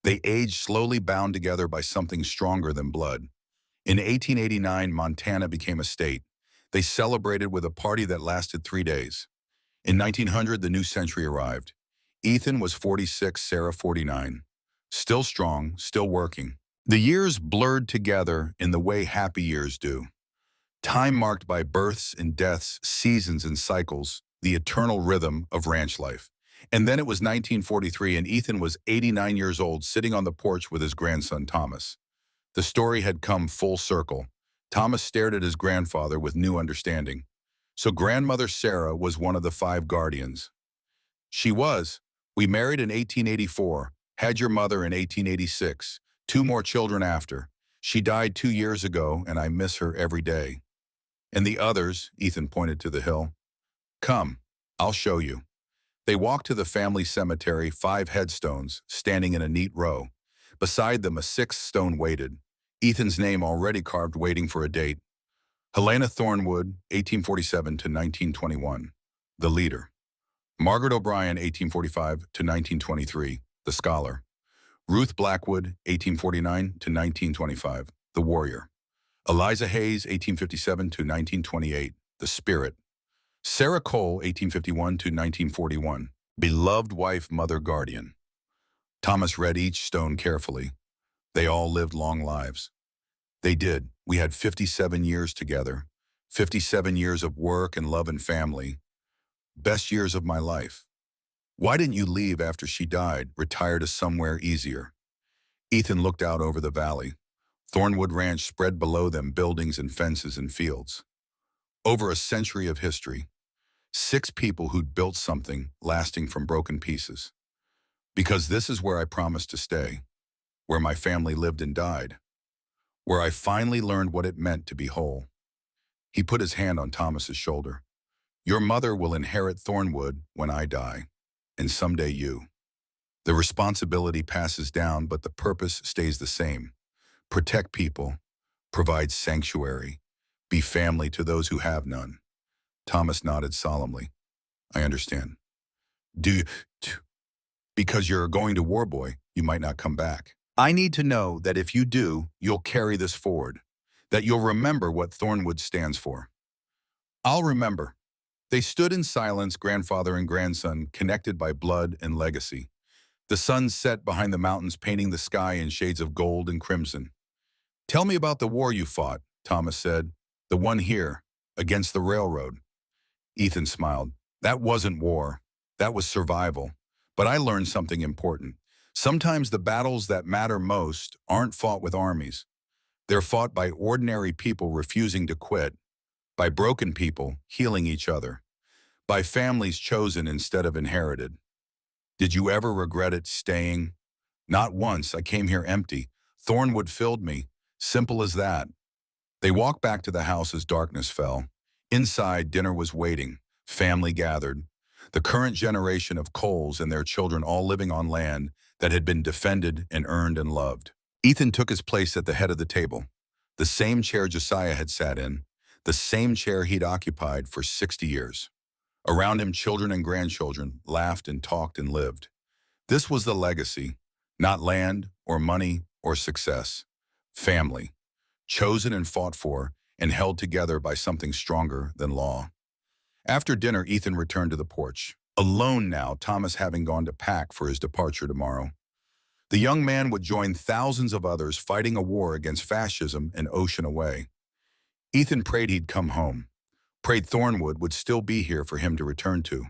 They aged slowly, bound together by something stronger than blood. In 1889, Montana became a state. They celebrated with a party that lasted 3 days. In 1900, the new century arrived. Ethan was 46, Sarah 49. Still strong, still working. The years blurred together in the way happy years do. Time marked by births and deaths, seasons and cycles, the eternal rhythm of ranch life. And then it was 1943, and Ethan was 89 years old, sitting on the porch with his grandson, Thomas. The story had come full circle. Thomas stared at his grandfather with new understanding. So grandmother Sarah was one of the 5 guardians. She was. "We married in 1884, had your mother in 1886, 2 more children after. She died 2 years ago, and I miss her every day." "And the others," Ethan pointed to the hill. "Come, I'll show you." They walked to the family cemetery, 5 headstones, standing in a neat row. Beside them, a 6th stone waited, Ethan's name already carved, waiting for a date. Helena Thornwood, 1847 to 1921, the leader. Margaret O'Brien, 1845 to 1923, the scholar. Ruth Blackwood, 1849 to 1925, the warrior. Eliza Hayes, 1857 to 1928, the spirit. Sarah Cole, 1851 to 1941, beloved wife, mother, guardian. Thomas read each stone carefully. They all lived long lives. They did. We had 57 years together, 57 years of work and love and family. Best years of my life. Why didn't you leave after she died, retire to somewhere easier? Ethan looked out over the valley. Thornwood Ranch spread below them, buildings and fences and fields. Over a century of history. 6 people who'd built something lasting from broken pieces. Because this is where I promised to stay, where my family lived and died, where I finally learned what it meant to be whole. He put his hand on Thomas's shoulder. Your mother will inherit Thornwood when I die, and someday you. The responsibility passes down, but the purpose stays the same. Protect people, provide sanctuary, be family to those who have none. Thomas nodded solemnly. I understand. Do you... Because you're going to war, boy, you might not come back. I need to know that if you do, you'll carry this forward, that you'll remember what Thornwood stands for. I'll remember. They stood in silence, grandfather and grandson, connected by blood and legacy. The sun set behind the mountains, painting the sky in shades of gold and crimson. Tell me about the war you fought, Thomas said. The one here, against the railroad. Ethan smiled. That wasn't war. That was survival. But I learned something important. Sometimes the battles that matter most aren't fought with armies. They're fought by ordinary people refusing to quit, by broken people healing each other, by families chosen instead of inherited. Did you ever regret it staying? Not once. I came here empty. Thornwood filled me. Simple as that. They walked back to the house as darkness fell. Inside, dinner was waiting. Family gathered. The current generation of Coles and their children all living on land that had been defended and earned and loved. Ethan took his place at the head of the table. The same chair Josiah had sat in. The same chair he'd occupied for 60 years. Around him, children and grandchildren laughed and talked and lived. This was the legacy, not land or money or success. Family, chosen and fought for and held together by something stronger than law. After dinner, Ethan returned to the porch. Alone now, Thomas having gone to pack for his departure tomorrow. The young man would join thousands of others fighting a war against fascism an ocean away. Ethan prayed he'd come home, prayed Thornwood would still be here for him to return to.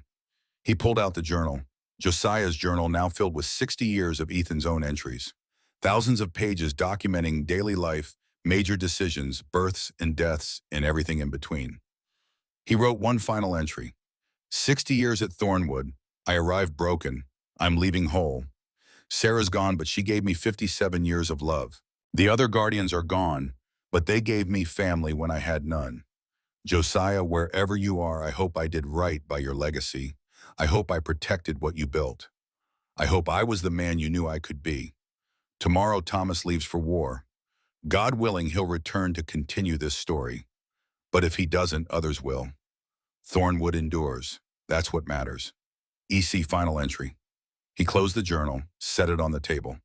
He pulled out the journal, Josiah's journal now filled with 60 years of Ethan's own entries. Thousands of pages documenting daily life, major decisions, births and deaths, and everything in between. He wrote one final entry. 60 years at Thornwood, I arrived broken, I'm leaving whole. Sarah's gone, but she gave me 57 years of love. The other guardians are gone, but they gave me family when I had none. Josiah, wherever you are, I hope I did right by your legacy. I hope I protected what you built. I hope I was the man you knew I could be. Tomorrow Thomas leaves for war. God willing, he'll return to continue this story. But if he doesn't, others will. Thornwood endures. That's what matters. EC final entry. He closed the journal, set it on the table.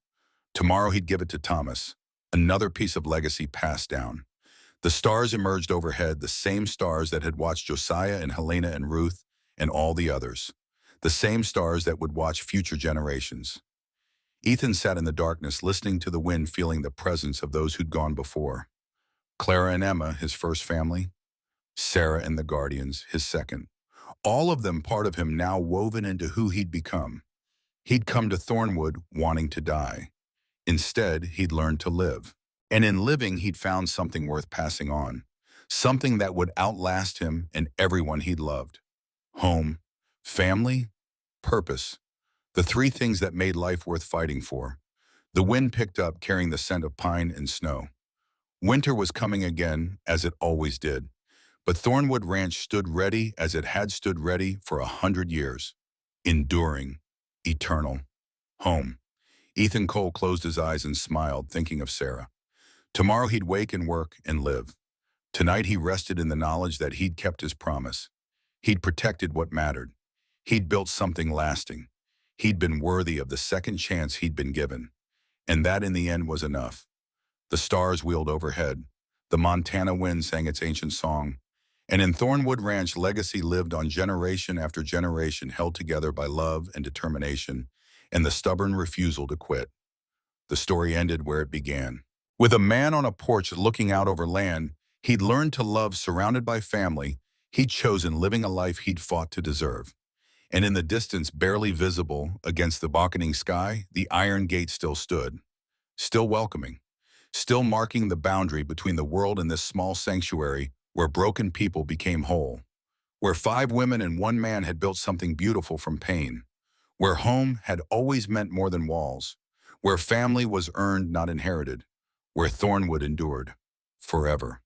Tomorrow he'd give it to Thomas. Another piece of legacy passed down. The stars emerged overhead, the same stars that had watched Josiah and Helena and Ruth and all the others. The same stars that would watch future generations. Ethan sat in the darkness, listening to the wind, feeling the presence of those who'd gone before. Clara and Emma, his first family. Sarah and the guardians, his second. All of them part of him now woven into who he'd become. He'd come to Thornwood wanting to die. Instead, he'd learned to live. And in living, he'd found something worth passing on. Something that would outlast him and everyone he'd loved. Home, family, purpose. The three things that made life worth fighting for. The wind picked up, carrying the scent of pine and snow. Winter was coming again, as it always did. But Thornwood Ranch stood ready as it had stood ready for 100 years. Enduring, eternal. Home. Ethan Cole closed his eyes and smiled, thinking of Sarah. Tomorrow he'd wake and work and live. Tonight he rested in the knowledge that he'd kept his promise. He'd protected what mattered. He'd built something lasting. He'd been worthy of the second chance he'd been given. And that in the end was enough. The stars wheeled overhead. The Montana wind sang its ancient song. And in Thornwood Ranch, legacy lived on generation after generation, held together by love and determination, and the stubborn refusal to quit. The story ended where it began. With a man on a porch looking out over land he'd learned to love, surrounded by family, he'd chosen living a life he'd fought to deserve. And in the distance, barely visible against the beckoning sky, the iron gate still stood, still welcoming, still marking the boundary between the world and this small sanctuary where broken people became whole, where 5 women and 1 man had built something beautiful from pain, where home had always meant more than walls, where family was earned, not inherited, where Thornwood endured forever.